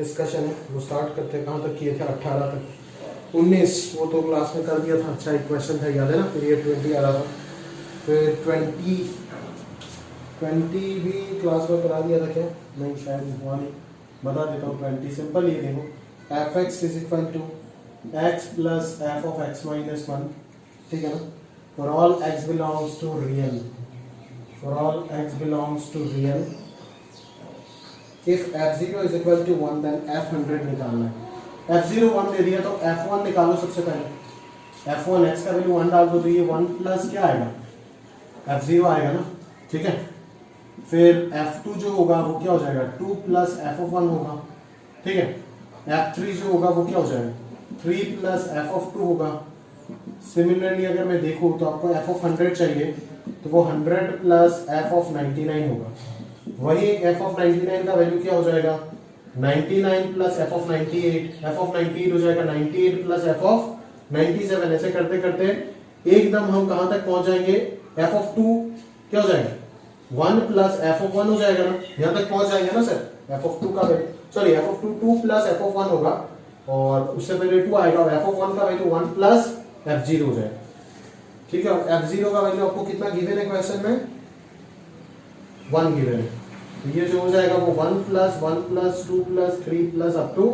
Discussion है वो start करते हैं। कहाँ तक किए थे? 18 तक। 19 वो तो क्लास में कर दिया था। अच्छा एक क्वेश्चन था, याद है ना? फिर ये 20 आ रहा था, फिर 20 भी क्लास में करा दिया था क्या? नहीं शायद हुआ नहीं, बता देता हूँ। 20 सिंपल ये देखो, f x is equal to x plus f of x minus 1, ठीक है ना? For all x belongs to real, for all x belongs to real, if f0 is equal to 1 then f100 निकालना है। f0 1 दे दिया तो f1 निकालो सबसे पहले। f1 x का वैल्यू 1 डाल दो तो ये 1 प्लस क्या आएगा? f0 आएगा ना, ठीक है? फिर f2 जो होगा वो क्या हो जाएगा? 2 प्लस f ऑफ 1 होगा, ठीक है? f3 जो होगा वो क्या हो जाएगा? 3 प्लस f ऑफ 2 होगा। सिमिलरली अगर मैं देखूं तो आपको f ऑफ 100 चाहिए तो वो 100 प्लस f ऑफ 99 होगा। वही f ऑफ 99 का वैल्यू क्या हो जाएगा? 99 plus f of 98, f of 98 हो जाएगा 98 प्लस f ऑफ 97। ऐसे करते करते एकदम हम कहां तक पहुंच जाएंगे? f ऑफ 2 क्या हो जाएगा? 1 प्लस f ऑफ 1 हो जाएगा ना, यहां तक पहुंच जाएंगे ना सर? f ऑफ 2 का value, sorry f of 2 2 plus f of 1 होगा और उससे पहले 2 आएगा और f ऑफ 1 का वैल्यू 1 प्लस f0 हो जाएगा, ठीक है? और f0 का वैल्यू आपको कितना गिवन है क्वेश्चन में? 1 गिवन है। तो ये जो हो जाएगा वो 1 plus 2 plus 3 plus up to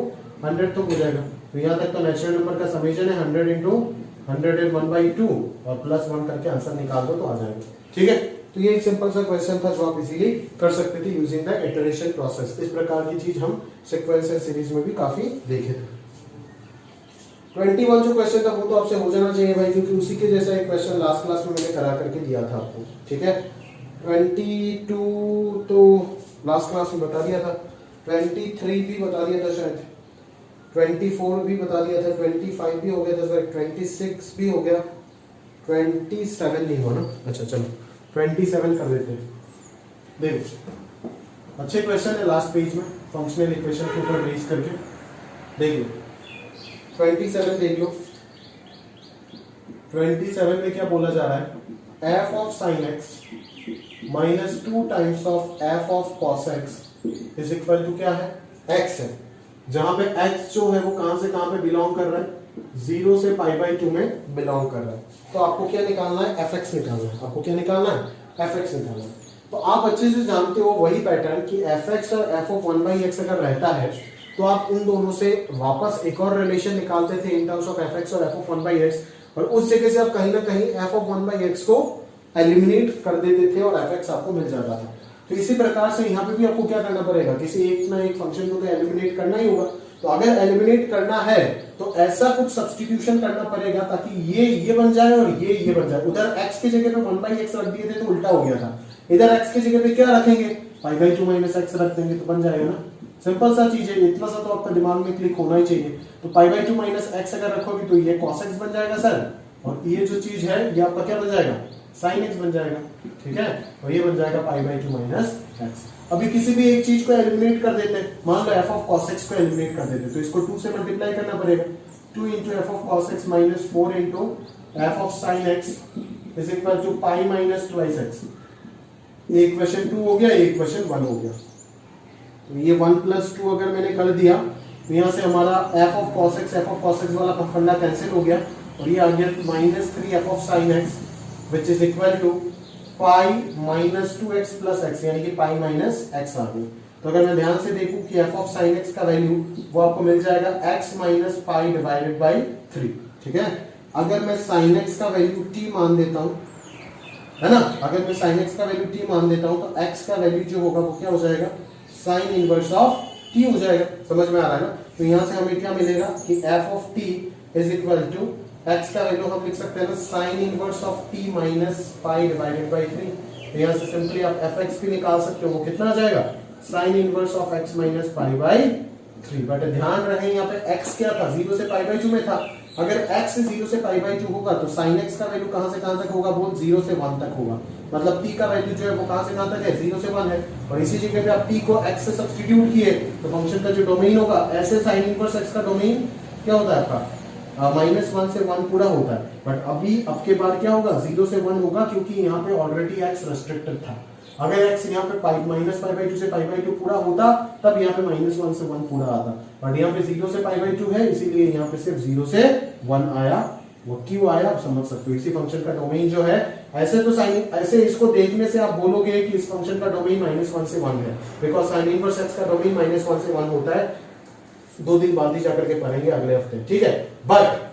100 तक हो जाएगा। तो यहाँ तक तो नेचुरल नंबर का समेशन है 100 इंटू 101/2 और प्लस 1 करके आंसर निकाल दो तो आ जाएगा, ठीक है? तो ये एक सिंपल सा क्वेश्चन था जो आप इजीली कर सकते थे यूजिंग द इटरेशन प्रोसेस। इस प्रकार की चीज हम सीक्वेंशियल सीरीज में भी काफी देखे थे। 21 जो क्वेश्चन था वो तो आपसे हो जाना चाहिए भाई, क्योंकि उसी के जैसा एक क्वेश्चन लास्ट क्लास में मैंने करा करके दिया था आपको, ठीक है? 22 तो लास्ट क्लास में बता दिया था, 23 भी बता दिया था शायद, 24 भी बता दिया था, 25 भी हो गया था सर, 26 भी हो गया, 27 नहीं हुआ ना? अच्छा चलो 27 कर देते हैं। देखो अच्छे क्वेश्चन है लास्ट पेज में, फंक्शनल इक्वेशन के ऊपर बेस करके देख लो। 27 देख लो। 27 में क्या बोला जा रहा है? f of sin x minus 2 times of f of cos x is equal to क्या है? x है, जहां पे x जो है वो कहां से कहां पे बिलोंग कर रहा है? 0 से π/2 में बिलोंग कर रहा है। तो आपको क्या निकालना है? fx निकालना है। आपको क्या निकालना है? fx निकालना है। तो आप अच्छे से जानते हो वही पैटर्न कि fx और f ऑफ 1/x अगर रहता है तो आप उन दोनों से वापस एक और रिलेशन निकालते थे इन टर्म्स ऑफ fx और f ऑफ 1/x, और उस जगह से आप कहीं ना कहीं f ऑफ 1/x को एलिमिनेट कर देते थे और fx आपको मिल जाता था। तो इसी प्रकार से यहाँ पे भी आपको क्या करना पड़ेगा? किसी एक ना एक फंक्शन को तो एलिमिनेट करना ही होगा। तो अगर एलिमिनेट करना है तो ऐसा कुछ सब्स्टिट्यूशन करना पड़ेगा ताकि ये बन जाए और ये बन जाए। उधर x की जगह पे 1/x रख दिए थे तो उल्टा हो गया था, इधर x की जगह पे क्या रखेंगे? π/2 माइनस x रख देंगे तो बन जाएगा ना। सिंपल सा चीज है, इतना सा तो आपका दिमाग में क्लिक होना ही चाहिए। तो π/2 माइनस x अगर रखोगे तो ये cos x बन जाएगा सर, और ये जो चीज है ये आपका क्या बन जाएगा? sin x बन जाएगा, ठीक है? और ये बन जाएगा π/2 माइनस x। अभी किसी भी एक चीज को एलिमिनेट कर देते हैं, मान लो f ऑफ cos x को एलिमिनेट कर देते तो इसको 2 से मल्टीप्लाई करना पड़ेगा। 2 into f of cos x minus 4 into f of sin x is equal to pi minus twice x। ये इक्वेशन 2 हो गया, ये इक्वेशन 1 हो गया। तो ये 1 plus 2 अगर मैंने कर दिया तो यहाँ से हमारा f of cos x वाला फंडा कैंसिल हो गया और ये आ गया -3f of sin x which is equal to pi minus 2x plus x, यानी कि pi minus x आ गई। तो अगर मैं ध्यान से देखूं कि f of sin x का वैल्यू वो आपको मिल जाएगा x minus pi divided by 3, ठीक है? अगर मैं sin x का वैल्यू t मान देता हूं, है ना? अगर मैं sin x का वैल्यू t मान देता हूं तो x का वैल्यू जो होगा वो क्या हो जाएगा? sin इनवर्स ऑफ t हो जाएगा। समझ में आ रहा है ना? तो यहां से हमें क्या मिलेगा कि f of t is equal to x का वैल्यू हम लिख सकते हैं ना sin inverse of t minus pi divided by 3। तो यहां से सिंपली आप fx भी निकाल सकते हो, वो कितना आ जाएगा? sin inverse of x minus pi by 3। But ध्यान रहे यहाँ पे x क्या था? 0 से π/2 में था। अगर x 0 से π/2 होगा तो sin x का वैल्यू कहां से कहां तक होगा? वो 0 से 1 तक होगा। मतलब t का वैल्यू जो है वो कहां से कहां तक है? 0 से 1 है। और इसी जगह पे आप t को x से सब्स्टिट्यूट किए तो फंक्शन का जो डोमेन होगा, ऐसे sin इनवर्स x का डोमेन क्या होता है आपका? -1 से 1 पूरा होता है। बट अभी अब के बार क्या होगा? 0 से 1 होगा, क्योंकि यहाँ पे ऑलरेडी x रेस्ट्रिक्टेड था। अगर x यहाँ पे माइनस पाई बाई टू से पाई बाई टू पूरा होता तब यहाँ पे -1 से 1 पूरा आता, बट यहाँ पे 0 से पाई बाई टू है, इसीलिए यहाँ पे सिर्फ 0 से 1 आया। वो क्यों आया आप समझ सकते हो, इसी फंक्शन का डोमेन जो है, ऐसे तो साइन, ऐसे इसको देखने से आप बोलोगे कि इस फंक्शन का डोमेन -1 से 1 है, बिकॉज साइन इनवर्स x का डोमेन -1 से 1 होता है। 2 दिन बाद ही जाकर के पढ़ेंगे अगले हफ्ते, ठीक है। बट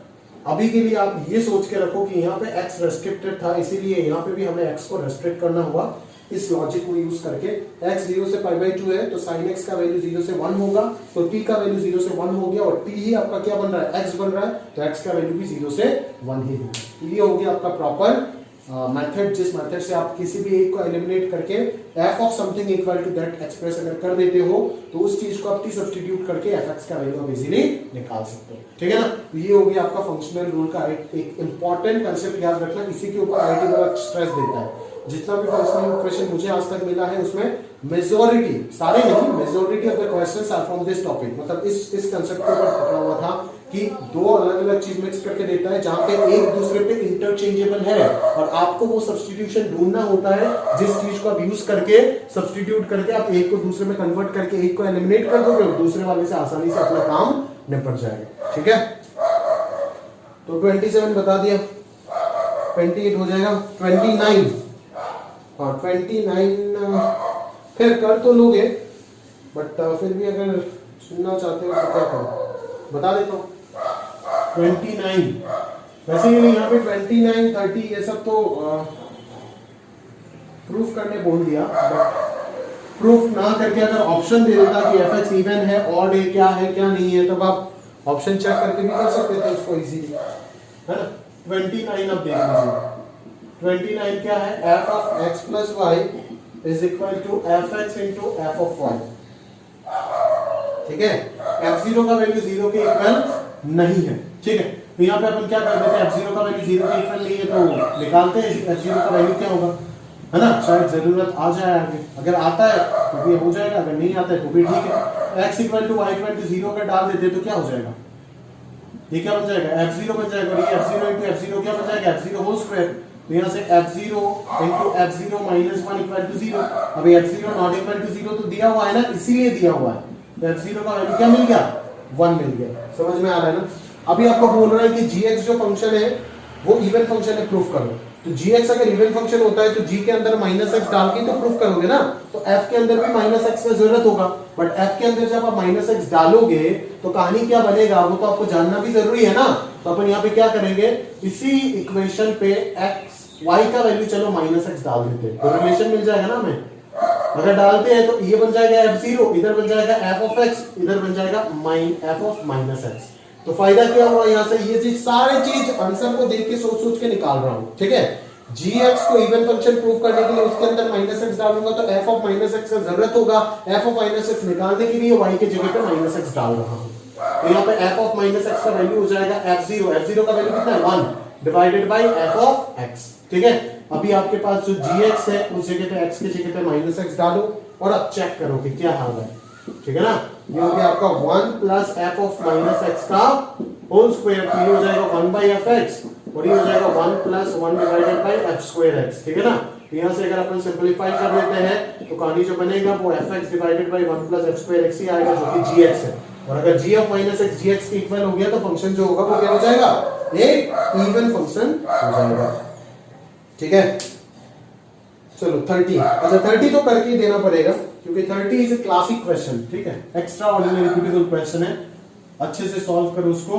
अभी के लिए आप ये सोच के रखो कि यहाँ पे x रेस्ट्रिक्टेड था, इसीलिए यहाँ पे भी हमें x को रेस्ट्रिक्ट करना हुआ। इस लॉजिक को यूज करके x 0 से पाई बाई 2 है तो sin x का वैल्यू 0 से 1 होगा, तो t का वैल्यू 0 से 1 हो गया, और t ही आपका क्या बन रहा है, x बन रहा है, तो x का वैल्यू भी 0 से 1 ही होगा। तो ये हो गया आपका प्रॉपर मेथड, जिस मेथड से आप किसी भी एक को एलिमिनेट करके f of something equal to that express अगर कर देते हो तो उस चीज को आप t सब्स्टिट्यूट करके fx का वैल्यू आप इजीली निकाल सकते हो, ठीक है ना। तो ये हो गया आपका फंक्शनल रूल का एक इंपॉर्टेंट कंसेप्ट, याद रखना, इसी के ऊपर आईआईटी बहुत स्ट्रेस देता है। जितना भी फंक्शनल क्वेश्चन मुझे आज तक मिला है उसमें मेजॉरिटी, सारे नहीं, majority of the questions are from this topic, मतलब इस कंसेप्ट के ऊपर पकड़ा हुआ था कि दो अलग अलग चीज मिक्स करके देता है जहां पे एक दूसरे पे इंटरचेंजेबल है, और आपको वो सब्स्टिट्यूशन ढूंढना होता है जिस चीज को आप यूज करके सब्स्टिट्यूट करके आप एक को दूसरे में कन्वर्ट करके एक को एलिमिनेट कर दोगे और दूसरे वाले से आसानी से अपना काम निपट जाएगा, ठीक है। तो 27 बता दिया, 28 हो जाएगा, 29, हाँ 29 फिर कर तो लोगे, बट फिर भी अगर सुनना चाहते हो तो क्या करो, बता देता हूँ। 29 वैसे ही नहीं, यहाँ पे 29, 30 ये सब तो प्रूफ करने बोल दिया, बट प्रूफ ना करके अगर ऑप्शन दे देता कि fx इवन है, ऑड है, क्या है क्या नहीं है, तब आप ऑप्शन चेक करके भी कर सकते थे उसको इजीली, है ना। 29 अब देख लीजिए, 29 क्या है, f of x plus y is equal to fx into f of y, ठीक है। f0 का वैल्यू 0 के इक्वल नहीं है, ठीक है। तो यहाँ पे अपन क्या कर देते हैं, f0 का वैल्यू 0 के इक्वल नहीं है तो निकालते हैं f0 का वैल्यू क्या होगा, है ना, शायद जरूरत आ जाए आगे, अगर आता है तो भी हो जाएगा, अगर नहीं आता है तो भी ठीक है। x equal to y equal to 0 का डाल देते तो क्या हो जाएगा, ये क्या बन जाएगा, f0 बन जाएगा, और ये f0 इंटू f0 क्या बन जाएगा, f0 होल स्क्वायर, तो यहाँ से f0 into f0 minus 1 equal to 0, अभी f0 नॉट इक्वल टू 0 तो दिया हुआ है ना, इसीलिए दिया हुआ है, तो f0 का वैल्यू क्या मिल गया, 1 मिल गया, समझ में आ रहा है ना। अभी आपको बोल रहा है कि gx जो फंक्शन है वो इवन फंक्शन है, प्रूफ करो, तो gx अगर इवन फंक्शन होता है तो g के अंदर -x डाल के तो प्रूफ करोगे ना, तो f के अंदर भी -x का जरूरत होगा, बट f के अंदर जब आप -x डालोगे तो कहानी क्या बनेगा वो तो आपको जानना भी जरूरी है ना। तो अपन यहाँ पे क्या करेंगे, इसी इक्वेशन पे x y का वैल्यू चलो -x डाल देते हैं, तो रिलेशन मिल जाएगा ना हमें, अगर डालते हैं तो ये बन जाएगा f0, इधर बन जाएगा f ऑफ x, इधर बन जाएगा f ऑफ -x। तो फायदा क्या हुआ, यहाँ से ये चीज सारी चीज आंसर को देख के सोच सोच के निकाल रहा हूँ, ठीक है। gx को इवन फंक्शन प्रूव करने के लिए उसके अंदर -x डालूंगा तो f ऑफ -x का जरूरत होगा, f ऑफ -x निकालने के लिए y के जगह पे -x डाल रहा हूँ, तो यहाँ पे f ऑफ -x का वैल्यू हो जाएगा f0 का वैल्यू कितना है 1 divided by f of x, ठीक है। अभी आपके पास जो gx है उस जगह पे x की जगह पे -x डालो और अब चेक करो कि क्या हाल है, ठीक है ना। ये हो गया आपका 1 प्लस f ऑफ -x का होल स्क्वायर, तो ये हो जाएगा 1 बाय fx, और ये हो जाएगा 1 plus 1 divided by f square x, ठीक है ना। तो यहाँ से अगर अपन सिंपलीफाई कर लेते हैं तो कहानी जो बनेगा वो fx divided by 1 plus f square x ही आएगा जो कि gx है, और अगर g ऑफ -x gx के इक्वल हो गया तो फंक्शन जो होगा वो क्या हो जाएगा, एक इवन फंक्शन हो जाएगा, ठीक है। चलो 30, अच्छा 30 तो करके ही देना पड़ेगा क्योंकि 30 इज ए क्लासिक क्वेश्चन, ठीक है, एक्स्ट्रा ऑर्डिनरी ब्यूटीफुल क्वेश्चन है, अच्छे से सॉल्व करो उसको,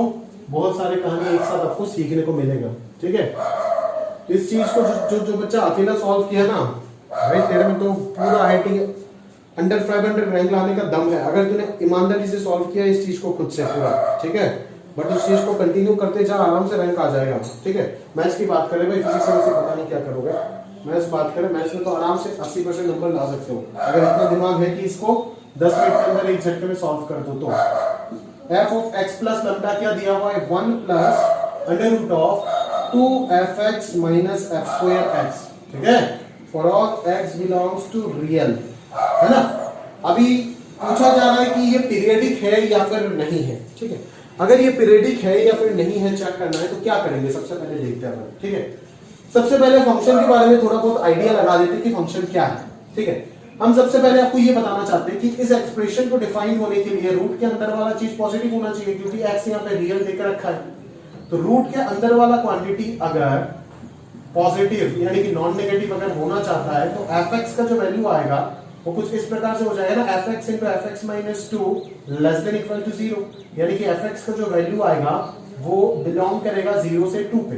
बहुत सारे कहानी एक साथ आपको सीखने को मिलेगा, ठीक है। इस चीज को जो बच्चा अकेला सॉल्व किया ना भाई, तेरे में तो पूरा आईआईटी अंडर 500 रैंक लाने का दम है, अगर तूने ईमानदारी से सॉल्व किया इस चीज को खुद से पूरा, ठीक है। बट उस चीज को कंटिन्यू करते जा, आराम से रैंक आ जाएगा, ठीक है। मैथ्स की बात करें भाई, फिजिक्स में पता नहीं क्या करोगे, मैथ्स बात करें, मैथ्स में तो आराम से 80% नंबर ला सकते हो अगर इतना दिमाग है कि इसको 10 मिनट के अंदर एक झटके में सॉल्व कर दो तो। f of x plus lambda क्या दिया हुआ है, 1 plus under root of 2fx minus f square x, ठीक है, for all x belongs to real, है ना। अभी पूछा जा रहा है कि ये पीरियडिक है या फिर नहीं है, ठीक है। अगर ये पीरियडिक है या फिर नहीं है चेक करना है तो क्या करेंगे, सबसे पहले देखते हैं, ठीक है। सबसे पहले फंक्शन के बारे में थोड़ा बहुत आइडिया लगा देते हैं कि फंक्शन क्या है, ठीक है, हम सबसे पहले आपको ये बताना चाहते हैं कि इस एक्सप्रेशन को डिफाइन होने के लिए रूट के अंदर वाला चीज पॉजिटिव होना चाहिए, क्योंकि एक्स यहाँ पे रियल देकर रखा है। तो रूट के अंदर वाला क्वांटिटी अगर पॉजिटिव यानी कि नॉन नेगेटिव अगर होना चाहता है तो एफ एक्स का जो वैल्यू आएगा वो कुछ इस प्रकार से हो जाएगा ना, f x into f x minus two less than equal to zero, यानी कि एफ एक्स का जो वैल्यू आएगा वो बिलोंग करेगा 0 से 2 पे।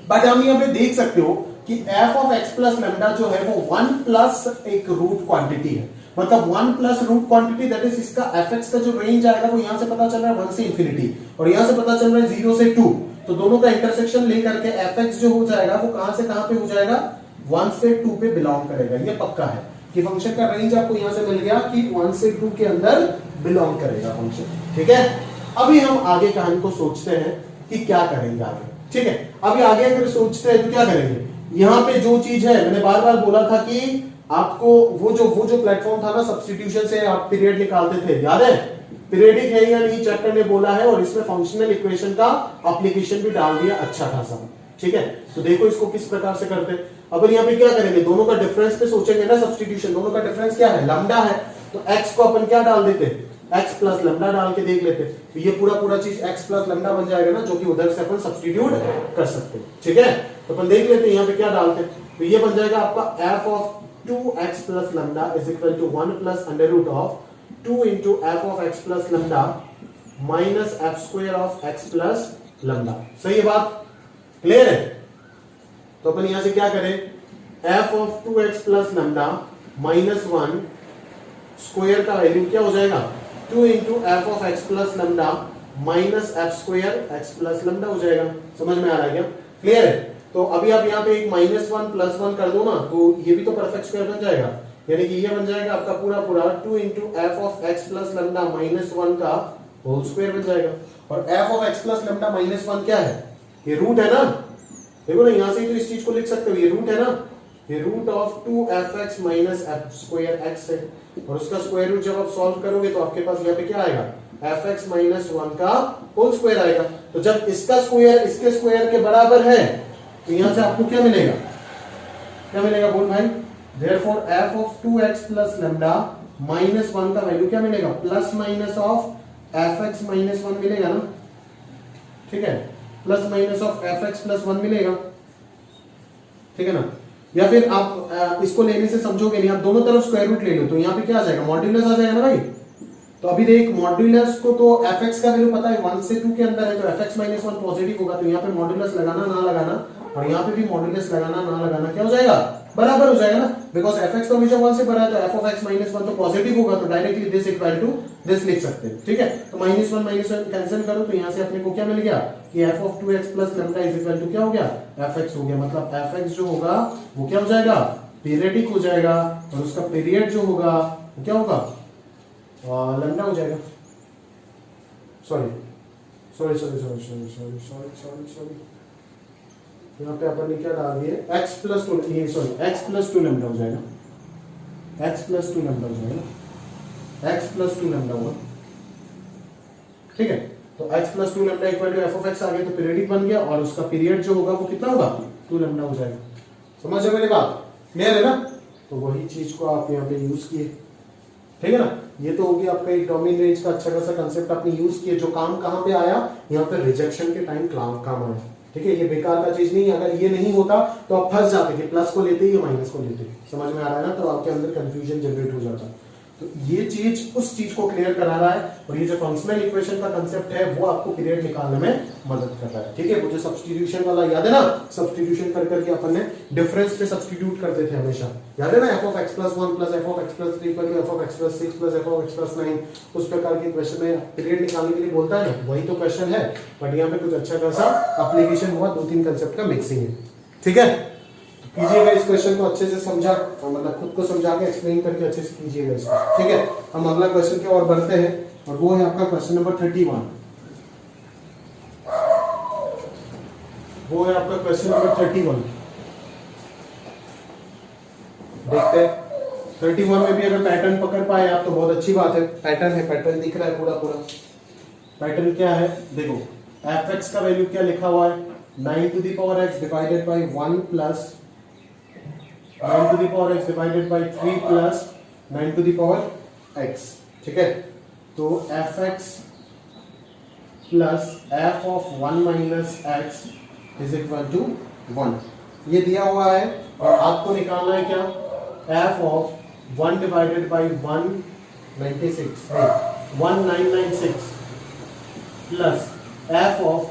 बट हम यहाँ पे देख सकते हो कि f of x plus lambda जो है वो 1 प्लस एक रूट क्वांटिटी है, मतलब 1 plus root quantity, that is इसका fx का जो रेंज आएगा वो यहां से पता चल रहा है 1 से इंफिनिटी और यहां से पता चल रहा है 0 से 2, तो दोनों का इंटरसेक्शन लेकर के fx जो हो जाएगा वो कहां से कहां पे हो जाएगा, 1 से 2 पे बिलोंग करेगा। ये पक्का है कि फंक्शन का रेंज आपको यहां से मिल गया कि 1 से 2 के अंदर बिलोंग करेगा फंक्शन। ठीक है, अभी हम आगे कहानी को सोचते हैं कि क्या करेंगे आगे। ठीक है, अभी आगे अगर सोचते हैं तो क्या करेंगे, यहाँ पे जो चीज है मैंने बार बार बोला था कि आपको वो जो प्लेटफॉर्म था ना सब्स्टिट्यूशन से आप पीरियड निकालते थे, याद है, पीरियडिक है या नहीं चैप्टर ने बोला है, और इसमें फंक्शनल इक्वेशन का एप्लीकेशन भी डाल दिया अच्छा खासा। ठीक है, तो देखो इसको किस प्रकार से करते हैं। अब यहाँ पे क्या करेंगे, दोनों का डिफरेंस पे सोचेंगे ना, सब्स्टिट्यूशन, दोनों का डिफरेंस क्या है, लैम्डा है, तो x को अपन क्या डाल देते, x प्लस लैम्डा डाल के देख लेते, तो ये पूरा चीज x प्लस लैम्डा बन जाएगा ना, जो कि उधर से अपन सब्स्टिट्यूट कर सकते हैं। ठीक है, तो अपन देख लेते हैं यहाँ पे क्या डालते हैं, तो ये बन जाएगा आपका f of 2x plus lambda is equal to 1 plus under root of 2 into f of x plus lambda minus f square of x plus lambda. सही है बात, क्लियर है। तो अपन यहां से क्या करें, f of 2x plus lambda minus 1 square का वैल्यू क्या हो जाएगा, 2 into f of x plus lambda minus f square x plus lambda हो जाएगा। समझ में आ रहा है क्या, क्लियर है। तो अभी आप यहाँ पे एक -1 +1 कर दो ना, तो ये भी तो परफेक्ट स्क्वायर बन जाएगा, यानी कि ये बन जाएगा आपका पूरा 2 into f of x plus lambda minus 1 का होल स्क्वायर बन जाएगा। और f of x plus lambda minus 1 क्या है, ये रूट है ना, देखो ना यहां से तो इस चीज को लिख सकते हो, ये रूट है ना, ये root of 2fx minus f square x है, और उसका स्क्वायर रूट जब आप सॉल्व करोगे तो आपके पास यहाँ पे क्या आएगा, fx माइनस 1 का होल स्क्वायर आएगा। तो जब इसका स्क्वायर इसके स्क्वायर के बराबर है तो यहां से आपको क्या मिलेगा, क्या मिलेगा बोल भाई, therefore f of 2x plus lambda minus 1 का वैल्यू क्या मिलेगा, plus minus of fx minus 1 मिलेगा ना। ठीक है, plus minus of fx plus 1 मिलेगा, ठीक है ना। या फिर आप इसको लेने से समझोगे नहीं, आप दोनों तरफ स्क्वायर रूट ले लो तो यहाँ पे क्या आ जाएगा, मॉड्यूलस आ जाएगा ना भाई। तो अभी देख मॉड्यूलस को तो fx का वैल्यू पता है 1 से 2 के अंदर है, तो fx माइनस 1 पॉजिटिव होगा, तो यहाँ पे मॉड्यूलस लगाना ना लगाना, और यहाँ पे भी मॉड्यूलस लगाना ना लगाना क्या हो जाएगा, बराबर हो जाएगा ना, बिकॉज fx तो हमेशा 1 से बड़ा है, तो f ऑफ x माइनस 1 तो पॉजिटिव होगा, तो directly this equal to this लिख सकते हैं। ठीक है, तो -1 कैंसिल करो तो यहाँ से अपने को क्या मिल गया कि f of 2x plus lambda is equal to क्या हो गया, fx हो गया, मतलब fx जो होगा वो क्या हो जाएगा, पीरियडिक हो जाएगा, और उसका पीरियड जो होगा वो क्या होगा, लैम्डा हो जाएगा। सॉरी यहाँ पे अपन ने क्या डाल दिए, x प्लस 2 लैम्डा हो जाएगा, x प्लस 2 लैम्डा हो जाएगा, x प्लस 2 लैम्डा हुआ। ठीक है, तो x plus 2 lambda equal to f of x आ गया, तो पीरियडिक बन गया, और उसका पीरियड जो होगा वो कितना होगा, 2 लैम्डा हो जाएगा। समझ गए मेरी बात, क्लियर है ना। तो वही चीज को आप यहाँ पे यूज किए, ठीक है ना। ये तो होगी आपका एक डोमेन रेंज का अच्छा खासा कंसेप्ट आपने यूज किए, जो काम कहाँ पे आया, यहाँ पे रिजेक्शन के टाइम काम आया। ठीक है, ये बेकार का चीज नहीं है, अगर ये नहीं होता तो आप फंस जाते कि प्लस को लेते या माइनस को लेते। समझ में आ रहा है ना, तो आपके अंदर कंफ्यूजन जनरेट हो जाता। तो ये चीज उस चीज को क्लियर करा रहा है, और ये जो फंक्शनल इक्वेशन का कंसेप्ट है वो आपको पीरियड निकालने में मदद कर रहा है। ठीक है, वो जो सब्स्टिट्यूशन वाला याद है ना, सब्स्टिट्यूशन कर करके अपन ने डिफरेंस पे सब्स्टिट्यूट करते थे हमेशा, याद है ना, f of x plus 1 plus f of x plus 3 equal to f of x plus 6 plus f of x plus 9, उस प्रकार के क्वेश्चन में पीरियड निकालने के लिए बोलता है ना, वही तो क्वेश्चन है, बट यहाँ पे कुछ अच्छा खासा एप्लीकेशन हुआ, 2-3 कंसेप्ट का मिक्सिंग है। ठीक है, कीजिएगा इस क्वेश्चन को अच्छे से समझा, मतलब खुद को समझा के एक्सप्लेन करके अच्छे से कीजिएगा इसको। ठीक है, हम अगला क्वेश्चन की ओर बढ़ते हैं, और वो है आपका क्वेश्चन नंबर 31। वो है आपका क्वेश्चन नंबर 31। देखते हैं 31 में भी अगर पैटर्न पकड़ पाए आप तो बहुत अच्छी बात है। पैटर्न है, पैटर्न दिख रहा है पूरा। पैटर्न क्या है, देखो fx का वैल्यू क्या लिखा हुआ है, 9 to the power x divided by 1 plus 9 to the power x divided by 3 plus 9 to the power x, ठीक है। तो fx plus f of 1 minus x is equal to 1, ये दिया हुआ है और आपको निकालना है क्या, f of 1 divided by 1996 plus f of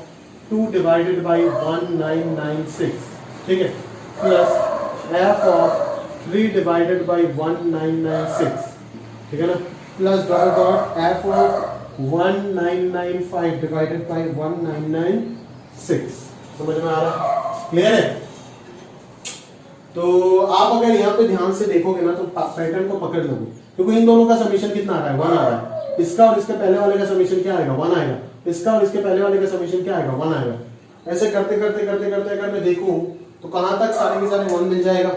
2 divided by 1996, ठीक है, plus f of 3 divided by 1996, ठीक है ना, plus dot dot f of 1995 divided by 1996। समझ में आ रहा है, क्लियर है। तो आप अगर यहाँ पे ध्यान से देखोगे ना तो पैटर्न को पकड़ लोगे, क्योंकि इन दोनों का समीशन कितना आ रहा है, 1 आ रहा है। इसका और इसके पहले वाले का समीशन क्या आएगा, 1 आएगा। इसका और इसके पहले वाले का समीशन क्या आएगा, 1 आएगा। ऐसे करते करते करते करते अगर मैं देखूं तो कहां तक सारे के सारे 1 मिल जाएगा।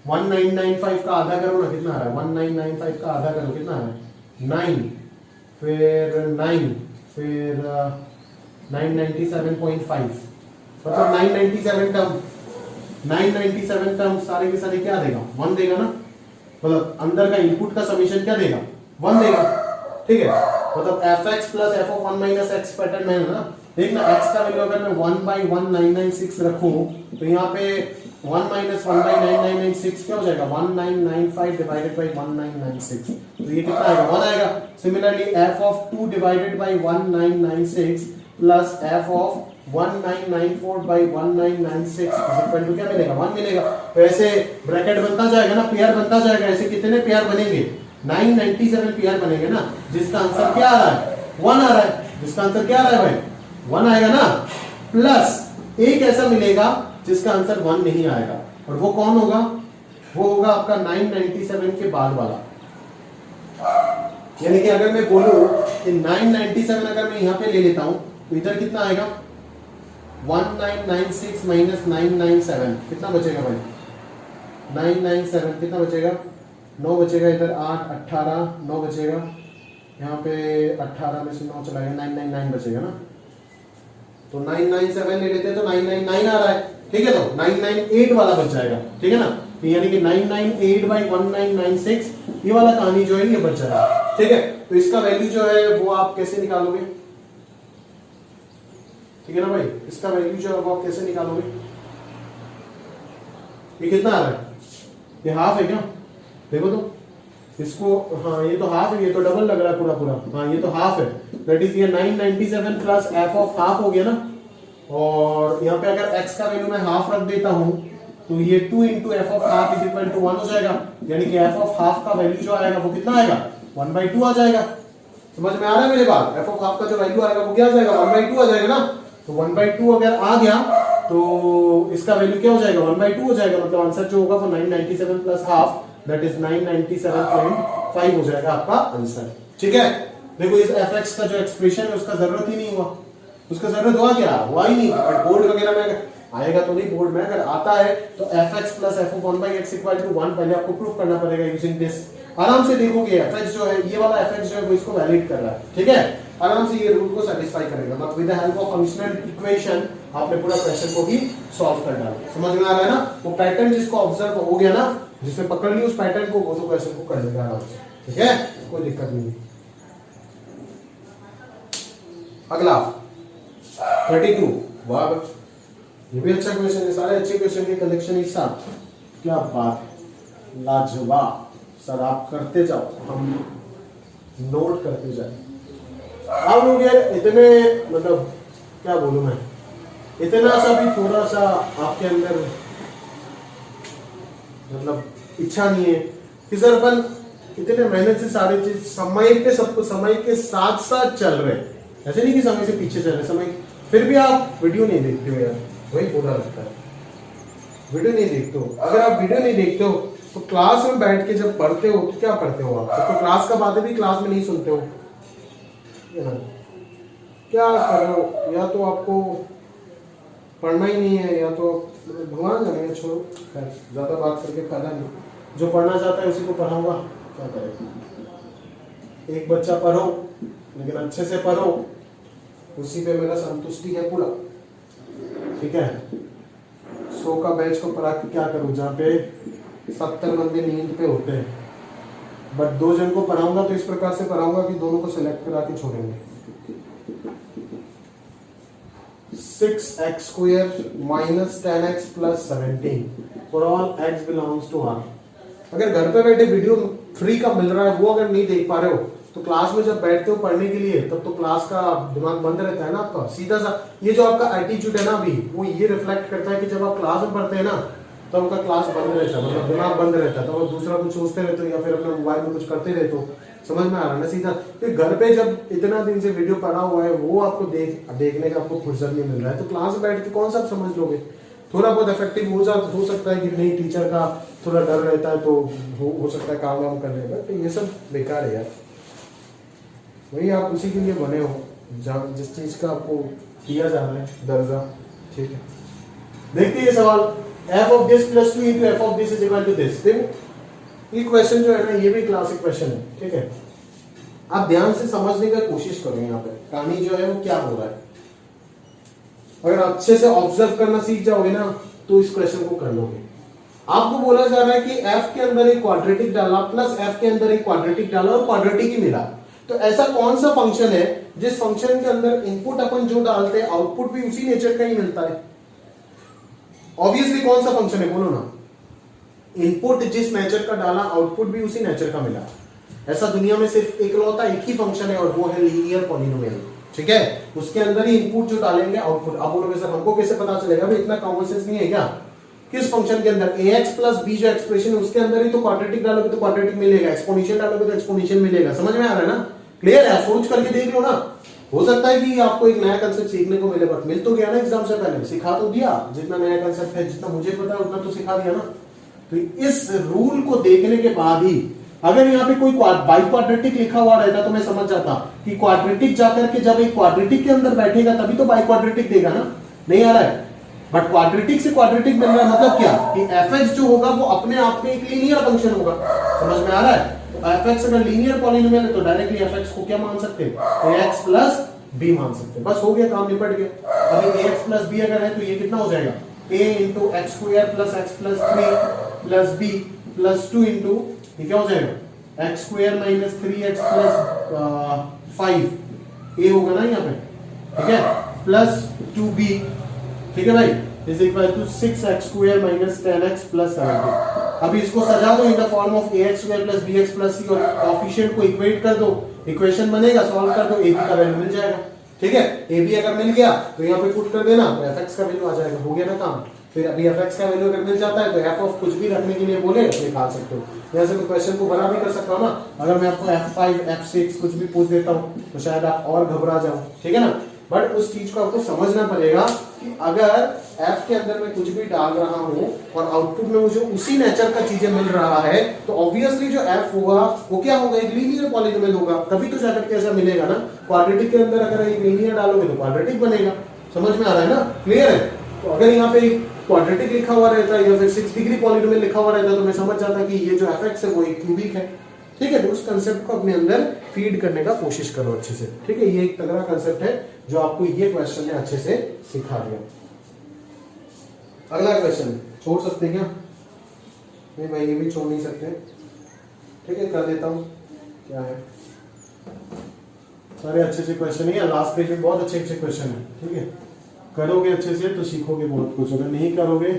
1995 का आधा करो ना, कितना आ रहा है, 1995 का आधा करो कितना आ रहा है, 9, फिर 9, फिर 997.5, मतलब 997 टर्म सारे के सारे क्या देगा, 1 देगा ना, मतलब अंदर का इनपुट का समीशन क्या देगा, 1 देगा, ठीक है। मतलब fx plus f of 1 minus x pattern में है ना, देखना x का वैल्यू अगर मैं 1/1996 रखूं तो यहाँ पे 1 माइनस 1/9996 क्या हो जाएगा, 1995 डिवाइडेड बाई 1996, तो ये कितना आएगा, 1 आएगा। Similarly f of 2 divided by 1996 plus f of 1994 by 1996 equal to क्या मिलेगा, 1 मिलेगा। तो ऐसे ब्रैकेट बनता जाएगा ना, पेयर बनता जाएगा। ऐसे कितने पेयर बनेंगे, 997 पेयर बनेंगे ना, जिसका आंसर क्या आ रहा है, 1 आ रहा है। जिसका आंसर क्या आ रहा है भाई, 1 आएगा ना, प्लस एक ऐसा मिलेगा जिसका आंसर 1 नहीं आएगा, और वो कौन होगा, वो होगा आपका 997 के बाद वाला। यानी कि अगर मैं बोलूं कि 997 अगर मैं यहां पे ले लेता हूं तो इधर कितना आएगा, 1996 माइनस 997 कितना बचेगा भाई, 997 कितना बचेगा, 9 बचेगा, इधर 8 18 9 बचेगा, यहाँ पे 18 में से 9 चला गया, 999 बचेगा ना। तो 997 ले लेते हैं तो 999 आ रहा है, ठीक है। तो 998 वाला बच जाएगा, ठीक है ना। तो यानी कि 998 बाई 1996 ये वाला कहानी जो है ये बच जाएगा, ठीक है। तो इसका वैल्यू जो है वो आप कैसे निकालोगे, ठीक है ना भाई, इसका वैल्यू जो है वो आप कैसे निकालोगे, ये कितना आ रहा है, ये हाफ है क्या, देखो तो इसको, हाँ ये तो हाफ है, ये तो डबल लग रहा है पूरा पूरा, हाँ ये तो हाफ है, दैट इज ये 997 प्लस f ऑफ हाफ हो गया ना। और यहाँ पे अगर x का वैल्यू मैं हाफ रख देता हूं तो ये 2 into f of half is equal to 1 हो जाएगा, यानी कि f ऑफ हाफ का वैल्यू जो आएगा वो कितना आएगा, 1/2 आ जाएगा। समझ में आ रहा है मेरी बात, f ऑफ हाफ का जो वैल्यू आएगा वो क्या आ जाएगा, 1/2 आ जाएगा ना। तो 1/2 अगर आ गया तो इसका वैल्यू क्या हो जाएगा, 1/2 हो जाएगा, मतलब आंसर जो होगा वो 997 प्लस हाफ दैट इज 997.5 हो जाएगा आपका आंसर, ठीक है। देखो इस fx का जो एक्सप्रेशन है उसका जरूरत ही नहीं हुआ, उसका जरूरत हुआ क्या, हुआ ही नहीं। बट बोर्ड वगैरह में आएगा तो नहीं, बोर्ड में अगर आता है तो fx plus f of 1/x equal to 1 पहले आपको प्रूफ करना पड़ेगा यूजिंग दिस। आराम से देखोगे fx जो है, ये वाला fx जो है वो इसको वैलिड कर रहा है, ठीक है। आराम से ये रूल को सेटिस्फाई करेगा, मतलब with the help of functional equation आपने पूरा क्वेश्चन को भी सॉल्व कर डाला। समझ में आ रहा है ना, वो पैटर्न जिसको ऑब्जर्व हो गया ना, जिसने पकड़ ली उस पैटर्न को, वो तो क्वेश्चन को कर लेगा आराम से, ठीक है, कोई दिक्कत नहीं। अगला 32, वाह ये भी अच्छा क्वेश्चन है, सारे अच्छे क्वेश्चन के कलेक्शन एक साथ, क्या बात है, लाजवाब। सर आप करते जाओ, हम नोट करते जाए। आप लोग यार इतने, मतलब क्या बोलूं मैं, इतना सा भी थोड़ा सा आपके अंदर मतलब इच्छा नहीं है कि सर अपन इतने मेहनत से सारी चीज समय पे, सबको समय के साथ साथ चल रहे हैं, ऐसे नहीं कि समय से पीछे चल रहे समय, फिर भी आप वीडियो नहीं देखते हो यार, वही बुरा लगता है। वीडियो नहीं देखते हो, अगर आप वीडियो नहीं देखते हो तो क्लास में बैठ के जब पढ़ते हो तो क्या पढ़ते हो आप, तो क्लास का बातें भी क्लास में नहीं सुनते हो, क्या कर रहे हो, या तो आपको पढ़ना ही नहीं है, या तो भगवान जाने, छोड़ो, ज्यादा बात करके फायदा नहीं। जो पढ़ना चाहता है उसी को पढ़ाऊंगा, क्या करें। एक बच्चा पढ़ो लेकिन अच्छे से पढ़ो, उसी पे मेरा संतुष्टि है पूरा, ठीक है। 100 का बैच को पढ़ा के क्या करूँ, जहाँ पे 70 बंदे नींद पे होते हैं, बट 2 जन को पढ़ाऊंगा तो इस प्रकार से पढ़ाऊंगा कि दोनों को सिलेक्ट करा के छोड़ेंगे। 6x square minus 10x plus 17 for all x belongs to R। अगर घर पे बैठे वीडियो फ्री का मिल रहा है वो अगर नहीं देख पा रहे हो तो क्लास में जब बैठते हो पढ़ने के लिए तब तो क्लास का दिमाग बंद रहता है ना आपका। सीधा सा ये जो आपका एटीट्यूड है ना अभी, वो ये रिफ्लेक्ट करता है कि जब आप क्लास में पढ़ते हैं ना तो आपका क्लास बंद रहता है, मतलब दिमाग बंद रहता है, तो आप दूसरा कुछ सोचते रहते हो या फिर अपने मोबाइल में कुछ करते रहते हो। समझ में आ रहा है ना सीधा। तो घर पे जब इतना दिन से वीडियो पढ़ा हुआ है वो आपको देखने का आपको फुर्सत नहीं मिल रहा है, तो क्लास में बैठ के कौन सा आप समझ लोगे। थोड़ा बहुत इफेक्टिव हो सकता है कि नहीं, टीचर का थोड़ा डर रहता है तो हो सकता है काम वाम करने का, तो ये सब बेकार है यार। वही आप उसी के लिए बने हो जहाँ जिस चीज का आपको दिया जा रहा है दर्जा। ठीक है, देखते हैं ये सवाल, f of this plus 2 into f of this is equal to this. देखो ये क्वेश्चन जो है ना ये भी क्लासिक क्वेश्चन है। ठीक है, आप ध्यान से समझने का कोशिश करो। यहाँ पे कहानी जो है वो क्या हो रहा है, अगर अच्छे से ऑब्जर्व करना सीख जाओगे ना तो इस क्वेश्चन को कर लोगे। आपको बोला जा रहा है कि f के अंदर एक क्वाड्रेटिक डाला प्लस f के अंदर एक क्वाड्रेटिक डाला और क्वाड्रेटिक ही मिला, तो ऐसा कौन सा फंक्शन है जिस फंक्शन के अंदर इनपुट अपन जो डालते हैं आउटपुट भी उसी नेचर का ही मिलता है। ऑब्वियसली कौन सा फंक्शन है बोलो ना, इनपुट जिस नेचर का डाला आउटपुट भी उसी नेचर का मिला। ऐसा दुनिया में सिर्फ इकलौता एक ही फंक्शन है और वो है लीनियर पॉलिनोमियल। ठीक है, उसके अंदर ही इनपुट जो डालेंगे आउटपुट। आप बोलोगे सर हमको कैसे पता चलेगा, भाई इतना कॉमन सेंस नहीं है क्या। किस फंक्शन के अंदर ax प्लस b जो एक्सप्रेशन है उसके अंदर ही तो क्वाड्रेटिक डालोगे तो क्वाड्रेटिक मिलेगा, एक्सपोनेंशियल डालोगे तो एक्सपोनेंशियल मिलेगा। समझ में आ रहा है ना, क्लियर है, सोच करके देख लो ना। हो सकता है कि आपको एक नया कंसेप्ट सीखने को मिले, बट मिल तो गया ना एग्जाम से पहले, सिखा तो दिया। जितना नया कंसेप्ट है, जितना मुझे पता है उतना तो सिखा दिया ना। तो इस रूल को देखने के बाद ही अगर यहाँ पे कोई बाई क्वाड्रेटिक लिखा हुआ रहता तो मैं समझ जाता कि क्वाड्रेटिक जाकर के जब एक क्वाड्रेटिक के अंदर बैठेगा तभी तो बाई क्वाड्रेटिक देगा ना। नहीं आ रहा है, बट क्वाड्रेटिक से क्वाड्रेटिक मिल रहा है, मतलब क्या कि fx जो होगा वो अपने आप में एक लीनियर फंक्शन होगा। समझ में आ रहा है, तो fx अगर लीनियर पॉलिनोमियल है तो डायरेक्टली fx को क्या मान सकते हैं, ax प्लस b मान सकते हैं। बस हो गया, काम निपट गया। अभी ax प्लस b अगर है तो ये कितना हो जाएगा, a into x square plus x plus 3 plus b plus 2 into ये क्या हो जाएगा x square minus 3x plus 5 a होगा ना यहाँ पे। ठीक है, प्लस 2b, ठीक है भाई, is equal to 6x square minus 10x plus 17। अभी इसको सजा दो in the form of ax square plus bx plus c और कोएफिशिएंट को इक्वेट कर दो, इक्वेशन बनेगा, सॉल्व कर दो, ab का वैल्यू मिल जाएगा। ठीक है, ab अगर मिल गया तो यहाँ पे पुट कर देना तो fx का वैल्यू आ जाएगा, हो गया ना काम। फिर अभी fx का वैल्यू अगर मिल जाता है तो f ऑफ कुछ भी रखने के लिए बोले तो निकाल सकते हो। यहाँ से मैं क्वेश्चन को बड़ा भी कर सकता हूँ ना, अगर मैं आपको f5 f6 कुछ भी पूछ देता हूँ तो शायद आप और घबरा जाओ। ठीक है ना, बट उस चीज को आपको समझना पड़ेगा कि अगर f के अंदर मैं कुछ भी डाल रहा हूं और आउटपुट में मुझे उसी नेचर का चीजें मिल रहा है तो ऑब्वियसली जो f होगा वो क्या होगा, एक लीनियर पॉलिनोमियल होगा, तभी तो जाकर के ऐसा मिलेगा ना। क्वाड्रेटिक के अंदर अगर एक लीनियर डालोगे तो क्वाड्रेटिक बनेगा। समझ में आ रहा है ना, क्लियर है। तो अगर यहाँ पे क्वाड्रेटिक लिखा हुआ रहता है या फिर 6 डिग्री पॉलिनोमियल लिखा हुआ रहता है तो मैं समझ जाता कि ये जो fx है वो एक क्यूबिक है। ठीक है, तो उस कंसेप्ट को अपने अंदर फीड करने का कोशिश करो अच्छे से। ठीक है, ये एक तगड़ा कंसेप्ट है जो आपको ये क्वेश्चन ने अच्छे से सिखा दिया। अगला क्वेश्चन छोड़ सकते हैं क्या, नहीं भाई ये भी छोड़ नहीं सकते। ठीक है, कर देता हूं, क्या है, सारे अच्छे से क्वेश्चन है, लास्ट पेज में बहुत अच्छे अच्छे क्वेश्चन है। ठीक है, करोगे अच्छे से तो सीखोगे बहुत कुछ, अगर नहीं करोगे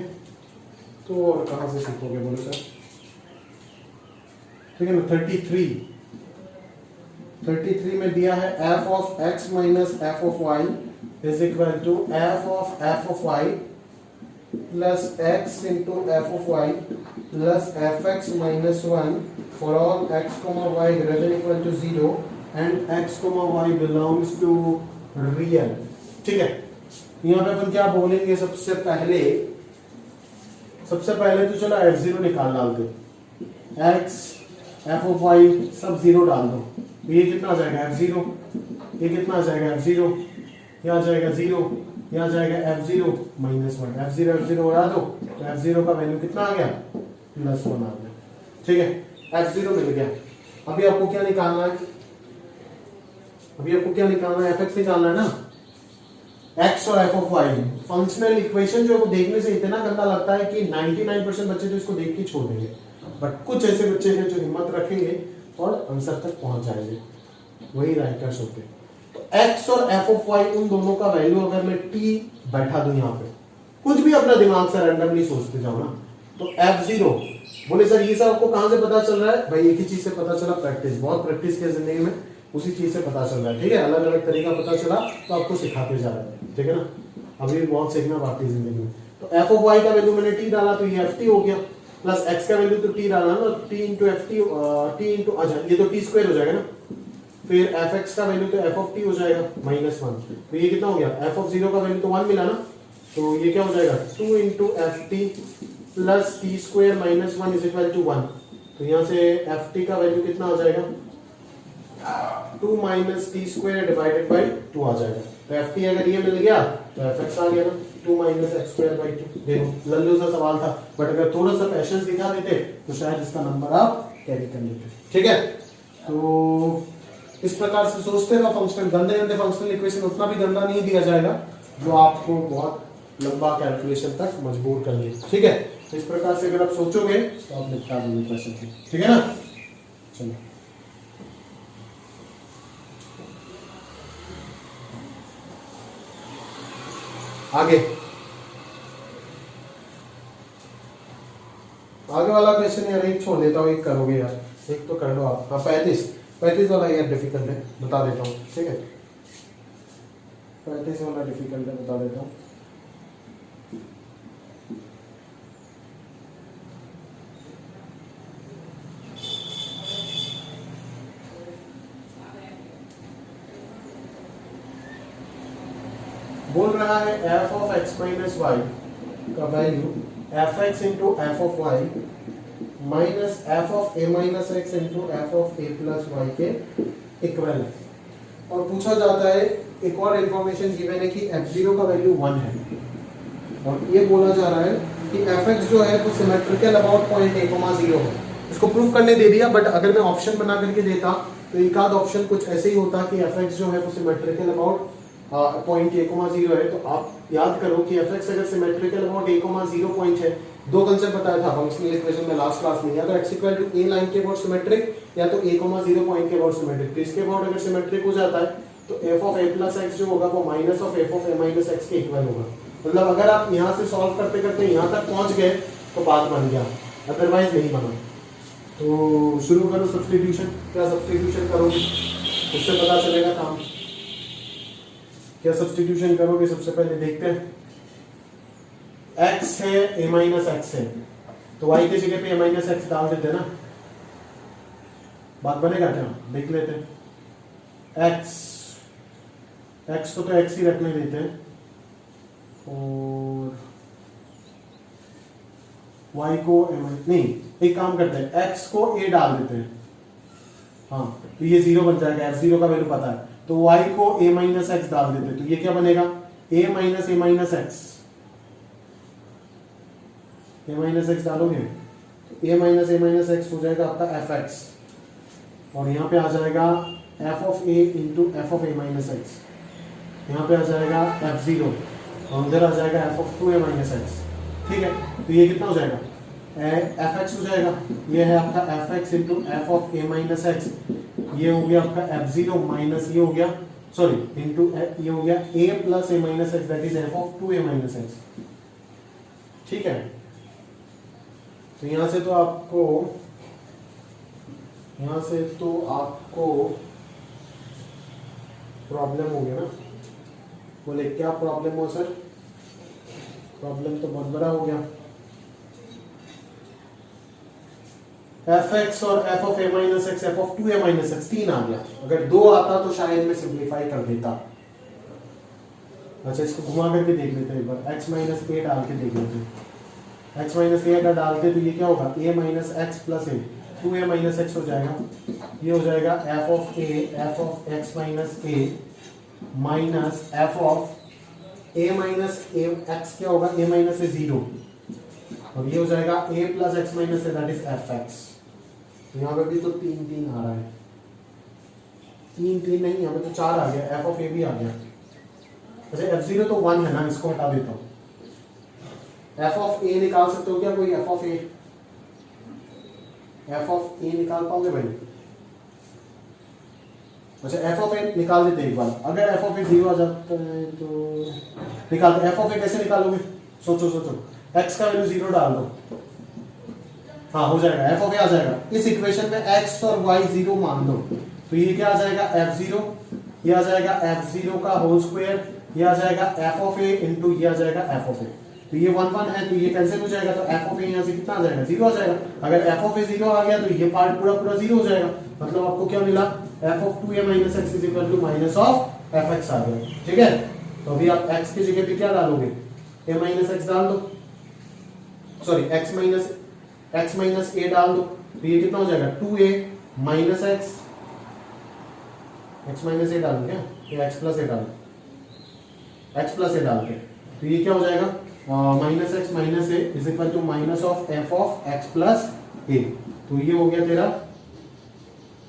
तो और कहां से सीखोगे बोलो सर। ठीक है ना, 33 में दिया है f of x minus f of y is equal to f of y plus x into f of y plus fx minus 1 for all x comma y greater than equal to 0 and x comma y belongs to real। ठीक है, यहाँ पे अपन क्या बोलेंगे, सबसे पहले तो चलो f0 निकाल डालते, x f ऑफ y सब जीरो डाल दो, तो ये कितना आ जाएगा f0, ये कितना आ जाएगा f0, ये आ जाएगा 0, ये आ जाएगा f0 माइनस 1, f0 उड़ा दो तो f0 का वैल्यू कितना आ गया प्लस 1 आ गया। ठीक है, f0 मिल गया। अभी आपको क्या निकालना है, fx निकालना है ना। एक्स और f of y functional equation जो है वो देखने से इतना गंदा लगता है कि 99% बच्चे तो इसको देख के छोड़ देंगे, बट कुछ ऐसे बच्चे हैं जो हिम्मत रखेंगे और आंसर तक पहुंच जाएंगे, वही राइटर्स होते हैं। तो एक्स और एफ ऑफ वाई उन दोनों का वैल्यू अगर मैं टी बैठा दूं यहाँ पे, कुछ भी अपना दिमाग से रैंडमली सोचते जाओ ना, तो F0 बोले सर ये सब आपको कहां से पता चल रहा है? भाई एक ही चीज से पता चला, प्रैक्टिस, बहुत प्रैक्टिस किया जिंदगी में, उसी चीज से पता चल रहा है। ठीक है, अलग अलग तरीका पता चला तो आपको सिखाते जा रहा है, ठीक है ना। अभी भी बहुत सीखना बाकी जिंदगी में। तो एफ ऑफ वाई का वैल्यू मैंने टी डाला तो ये ft हो गया, प्लस एक्स का वैल्यू तो टी डाला ना, T into f T, T into, अच्छा ये तो टी स्क्वायर हो जाएगा ना, फिर एफ एक्स का वैल्यू तो एफ ऑफ टी हो जाएगा -1, तो ये कितना हो गया? एफ ऑफ 0 का वैल्यू तो 1 मिला ना, तो ये क्या हो जाएगा 2 into f t plus t square -1 is equal to 1। तो यहाँ से एफ टी का वैल्यू कितना आ जाएगा? 2 minus T square divided by 2 आ जाएगा। तो एफ टी अगर ये मिल गया तो एफ एक्स आ गया ना, 2 माइनस एक्स स्क्वायर बाई 2। देखो लल्लू सा सवाल था, बट अगर थोड़ा सा पेशेंस दिखा देते तो शायद इसका नंबर आप कैरी कर लेते। ठीक है, तो इस प्रकार से सोचते रहो। फंक्शनल गंदे गंदे फंक्शनल इक्वेशन उतना भी गंदा नहीं दिया जाएगा जो आपको बहुत लंबा कैलकुलेशन तक मजबूर कर ले। ठीक है, तो इस प्रकार से अगर आप सोचोगे तो आप निपटा दोगे क्वेश्चन को। ठीक है ना, चलो आगे वाला क्वेश्चन यार एक छोड़ देता हूँ, एक करोगे यार, एक तो कर लो आप। हाँ 35 वाला यार डिफिकल्ट है, बता देता हूँ। ठीक है, 35 वाला डिफिकल्ट है, बता देता हूँ। बोल रहा है f of x minus y का value f x into f of y minus f of a minus x into f of a plus y के इक्वल है। और पूछा जाता है, एक और इंफॉर्मेशन गिवन है कि f0 का वैल्यू 1 है, और ये बोला जा रहा है कि fx जो है वो सिमेट्रिकल अबाउट पॉइंट a, 0 है। इसको प्रूव करने दे दिया, बट अगर मैं ऑप्शन बना करके देता तो एक आध ऑप्शन कुछ ऐसे ही होता कि fx जो है वो सिमेट्रिकल अबाउट पॉइंट a, 0 है। तो आप याद करो कि fx अगर सिमेट्रिकल अबाउट a, 0 पॉइंट है, दो कंसेप्ट बताया था फंक्शनल इक्वेशन में लास्ट क्लास में, या तो x इक्वल टू a लाइन के अबाउट सिमेट्रिक, या तो a, 0 पॉइंट के अबाउट सिमेट्रिक। तो इसके अबाउट अगर सिमेट्रिक हो जाता है तो f of a plus x जो होगा वो minus of f of a minus x के इक्वल होगा। मतलब अगर आप यहाँ से सॉल्व करते करते यहाँ तक पहुंच गए तो बात बन गया, अदरवाइज नहीं बना। तो शुरू करो सब्स्टिट्यूशन। क्या सब्स्टिट्यूशन करोगे उससे पता चलेगा काम। क्या सब्स्टिट्यूशन करोगे सबसे पहले देखते हैं। x है a माइनस एक्स है, तो y की जगह पे a माइनस एक्स डाल देते हैं ना, बात बनेगा क्या? देख लेते हैं। x को तो x ही रखने देते हैं, और y को नहीं, एक काम करते हैं, x को a डाल देते हैं। हाँ, तो ये 0 बन जाएगा, f0 का वैल्यू पता है, तो y को a माइनस एक्स डाल देते हैं। तो ये क्या बनेगा? a minus x, a minus x डालोगे तो a माइनस एक्स हो जाएगा आपका fx, और यहाँ पे आ जाएगा f of a into f of a minus x, यहाँ पे आ जाएगा f0, और उधर आ जाएगा f of 2a minus x. ठीक है, तो ये कितना हो जाएगा? fx हो जाएगा, ये है आपका fx into f of a minus x, ये हो गया आपका f0 माइनस ये हो गया, सॉरी इंटू ये हो गया a plus a minus x, that is f of 2a minus x. ठीक है, तो यहाँ से तो आपको प्रॉब्लम हो गया ना। बोले क्या प्रॉब्लम हो सर? प्रॉब्लम तो बहुत बड़ा हो गया। fx और f of a minus x, f of 2a minus x, 3 आ गया। अगर 2 आता तो शायद मैं सिंप्लीफाई कर देता। अच्छा, इसको घुमा करके देख लेते हैं एक बार, x माइनस a डाल के देख लेते हैं। x माइनस a अगर डालते तो ये क्या होगा? a minus x plus a, 2a minus x हो जाएगा, ये हो जाएगा f of a, f of x minus a minus f of a minus x, क्या होगा? a माइनस a 0, और ये हो जाएगा a plus x minus a, that is fx। यहाँ पे भी तो 3 आ रहा है, 3 नहीं, यहाँ पे तो 4 आ गया, f ऑफ a भी आ गया। अच्छा f0 तो 1 है ना, इसको हटा देता हूं। f ऑफ a निकाल सकते हो क्या कोई? f of a, f of a निकाल पाओगे भाई? अच्छा f ऑफ a निकाल देते एक बार। अगर f ऑफ a 0 आ जाता है तो निकालते। f ऑफ a कैसे निकालोगे? सोचो सोचो, x का वैल्यू 0 डाल दो, हाँ हो जाएगा, f ऑफ a आ जाएगा। इस इक्वेशन में x और y 0 मान दो तो ये क्या आ जाएगा? f0, ये आ जाएगा f0 का होल स्क्वायर, ये आ जाएगा f ऑफ a इंटू ये आ जाएगा f ऑफ a। तो ये 1 1 है तो ये कैंसिल हो जाएगा, तो f ऑफ a यहाँ से कितना आ जाएगा? 0 आ जाएगा। अगर f ऑफ a 0 आ गया तो ये पार्ट पूरा पूरा 0 हो जाएगा। मतलब आपको क्या मिला? f of 2a minus x is equal to minus of fx आ गया। ठीक है, तो अभी आप x की जगह पे क्या डालोगे? a माइनस x डाल दो, सॉरी x माइनस a डाल दो, तो ये कितना हो जाएगा? 2a minus x minus a डाल दो क्या, या x प्लस a डाल दो? x प्लस a डाल के तो ये क्या हो जाएगा? Minus x minus a is equal to minus of f of x plus a. तो ये हो गया तेरा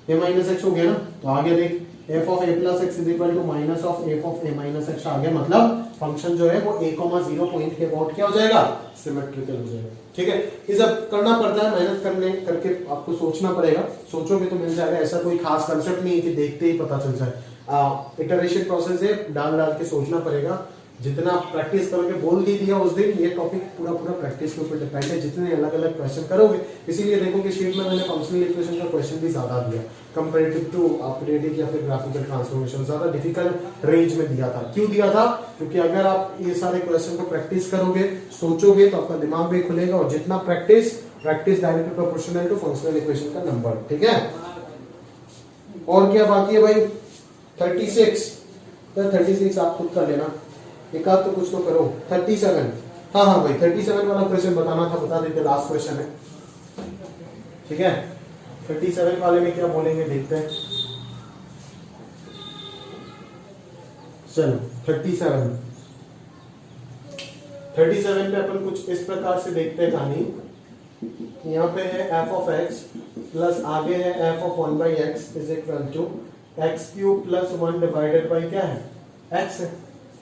ए माइनस एक्स हो गया ना। तो आगे देख f of a plus x is equal to minus of f of a minus x आ गया। मतलब फंक्शन जो है वो a, 0 पॉइंट के अबाउट क्या हो जाएगा? सिमेट्रिकल हो जाएगा। ठीक है, ये सब करना पड़ता है, मेहनत करने करके आपको सोचना पड़ेगा। सोचोगे तो मिल जाएगा, ऐसा कोई खास कंसेप्ट नहीं है कि देखते ही पता चल जाए। इटरेशन प्रोसेस है, डाल डाल के सोचना पड़ेगा। जितना प्रैक्टिस करोगे, बोल दी दिया उस दिन, ये टॉपिक पूरा पूरा प्रैक्टिस के ऊपर डिपेंड है। जितने अलग अलग क्वेश्चन करोगे, इसीलिए देखो कि शीट में मैंने फंक्शनल इक्वेशन का क्वेश्चन भी ज्यादा दिया कंपैरेटिव टू पीरियोडिक या फिर ग्राफिकल ट्रांसफॉर्मेशन, ज्यादा डिफिकल्ट रेंज में दिया था। क्यों दिया था? क्योंकि अगर आप ये सारे क्वेश्चन को प्रैक्टिस करोगे, सोचोगे, तो आपका दिमाग भी खुलेगा। और जितना practice directly proportional to functional equation का नंबर। ठीक है, और क्या बाकी है भाई? 36 36 आप खुद कर लेना, एक आध तो कुछ तो करो। 37, हाँ हाँ भाई 37 वाला क्वेश्चन बताना था, बता देते, लास्ट क्वेश्चन है। ठीक है, 37 वाले में क्या बोलेंगे देखते हैं। चलो 37 पे अपन कुछ इस प्रकार से देखते हैं कहानी। यहाँ पे है f ऑफ x प्लस आगे है f of 1 by x is equal to x cube plus 1 divided by क्या है? x है।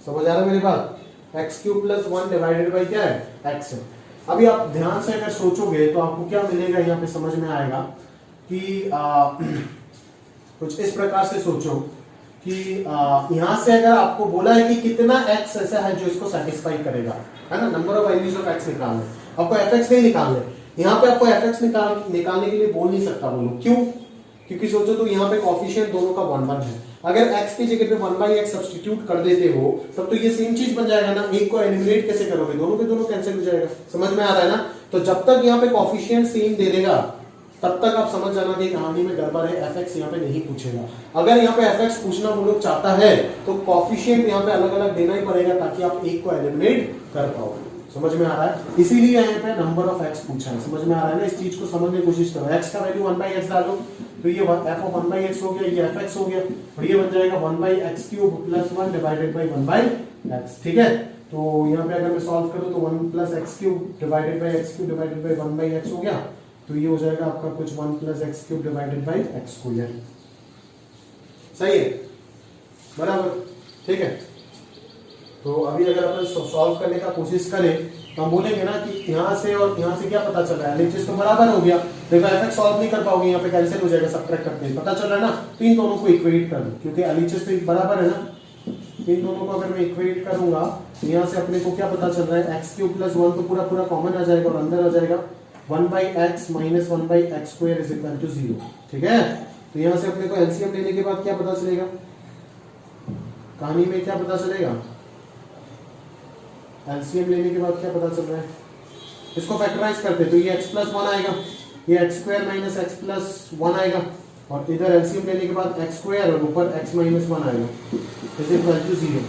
समझ आ रहा है मेरी बात? X cube plus 1 divided by क्या है? एक्स है। अभी आप ध्यान से अगर सोचोगे तो आपको क्या मिलेगा, यहाँ पे समझ में आएगा कि कुछ इस प्रकार से सोचो कि यहाँ से अगर आपको बोला है कि कितना एक्स ऐसा है जो इसको सेटिस्फाई करेगा, है ना, number of values of x निकालना, आपको एफ एक्स नहीं निकालना। यहाँ पे आपको एफ एक्स निकालने के लिए बोल नहीं सकता, बोलो क्यों? क्योंकि सोचो तो यहाँ पे कोएफिशिएंट दोनों का 1 1 है। अगर x की जगह पे 1 बाई एक्स सब्स्टिट्यूट कर देते हो तब तो ये सेम चीज बन जाएगा ना। एक को एलिमिनेट कैसे करोगे? दोनों के दोनों कैंसिल हो जाएगा। समझ में आ रहा है ना? तो जब तक यहाँ पे कोएफिशिएंट सेम दे देगा तब तक आप समझ जाना कि कहानी में गड़बड़ है। fx यहाँ पे नहीं पूछेगा। अगर यहाँ पे fx पूछना वो लोग चाहता है तो कोएफिशिएंट यहाँ पे अलग अलग देना ही पड़ेगा ताकि आप एक को एलिमिनेट कर पाओ। समझ में आ रहा है? इसीलिए यहाँ पे नंबर ऑफ एक्स पूछा है। समझ में आ रहा है ना? इस चीज को समझने की कोशिश करो। x का वैल्यू 1 बाई एक्स डालो तो ये f ऑफ 1 बाई एक्स हो गया, ये fx हो गया, और ये बन जाएगा 1 by x cube plus 1 divided by 1 by x. ठीक है, तो यहाँ पे अगर मैं सॉल्व करूँ तो 1 plus x cube divided by x cube divided by 1 by x हो गया, तो ये हो जाएगा आपका कुछ 1 plus x cube divided by x square. सही है, बराबर? ठीक है, तो अभी अगर अपन सॉल्व करने का कोशिश करें तो हम बोलेंगे ना कि यहाँ से और यहाँ से क्या पता चल रहा है? एलएचएस तो बराबर हो गया। देखो एफएक्स सॉल्व नहीं कर पाओगे, यहाँ पे कैंसिल हो जाएगा सबट्रैक्ट करते हैं। पता चल रहा है ना? तो इन दोनों को इक्वेट कर दो क्योंकि एलएचएस तो बराबर है ना। इन दोनों को अगर मैं इक्वेट करूंगा तो यहाँ से अपने को क्या पता चल रहा है? एक्स क्यूब प्लस 1 तो पूरा पूरा कॉमन आ जाएगा और अंदर आ जाएगा 1 by x minus 1 by x square is equal to 0। ठीक है, तो यहाँ से अपने को एलसीएम लेने के बाद क्या पता चलेगा? कहानी में क्या पता चलेगा? एलसीएम लेने के बाद क्या पता चल रहा है? इसको फैक्टराइज करते तो ये x प्लस 1 आएगा, ये x square minus x plus 1 आएगा, और इधर एलसीएम लेने के बाद x स्क्वायर और ऊपर x माइनस 1 आएगा इज इक्वल टू 0।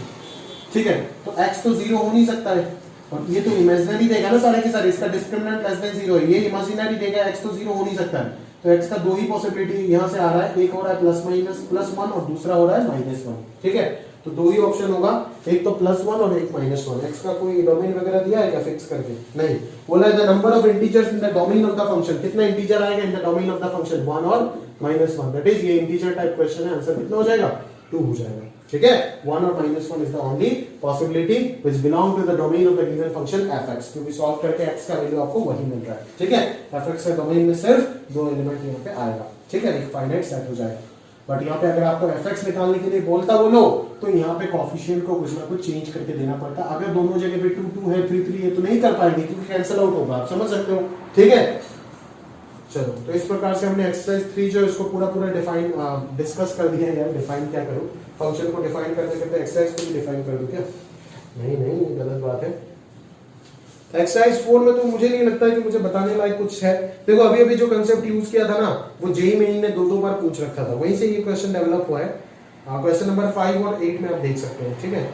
ठीक है, तो x तो 0 हो नहीं सकता है, और ये तो इमेजिनरी देगा ना सारे के सारे, इसका डिस्क्रिमिनेंट लेस देन 0 है, ये इमेजिनरी देगा, x तो 0 हो नहीं सकता है। तो x का दो ही पॉसिबिलिटी यहाँ से आ रहा है, एक हो रहा है प्लस माइनस प्लस 1 और दूसरा हो रहा है माइनस 1। ठीक है, तो दो ही ऑप्शन होगा, एक तो प्लस 1 और एक माइनस 1। x का कोई डोमेन वगैरह दिया है क्या फिक्स करके? नहीं, बोला है the number of integers in the domain of the function. कितना इंटीजर आएगा in the domain of the function? 1 और माइनस 1। दैट इज ये इंटीजर टाइप क्वेश्चन है, आंसर कितना हो जाएगा? 2 हो जाएगा। ठीक है, 1 और -1 is the only possibility which belong to the domain of the given function fx, क्योंकि सॉल्व करके x का वैल्यू आपको वही मिल रहा है। ठीक है, fx के डोमेन में सिर्फ दो एलिमेंट यहाँ पे आएगा। ठीक है, एक फाइनाइट सेट हो जाएगा। बट यहाँ पे अगर आपको fx निकालने के लिए बोलता वो लोग, तो यहाँ पे कोएफिशिएंट को कुछ ना कुछ चेंज करके देना पड़ता। अगर दोनों जगह पे 2 2 है 3 3 है तो नहीं कर पाएंगे, क्योंकि कैंसिल आउट होगा। आप समझ सकते हो। ठीक है, चलो, तो इस प्रकार से हमने एक्सरसाइज 3 जो इसको पूरा डिफाइन डिस्कस कर दिया है। यार डिफाइन क्या करूं, फंक्शन को डिफाइन करते करते एक्सरसाइज को भी डिफाइन कर दूं क्या? नहीं, ये गलत बात है। एक्सरसाइज 4 में तो मुझे नहीं लगता है कि मुझे बताने लायक कुछ है। देखो अभी जो कंसेप्ट यूज किया था ना, वो जेईई मेन ने 2 बार पूछ रखा था, वहीं से ये क्वेश्चन डेवलप हुआ है। क्वेश्चन नंबर 5 और 8 में आप देख सकते हो। ठीक है,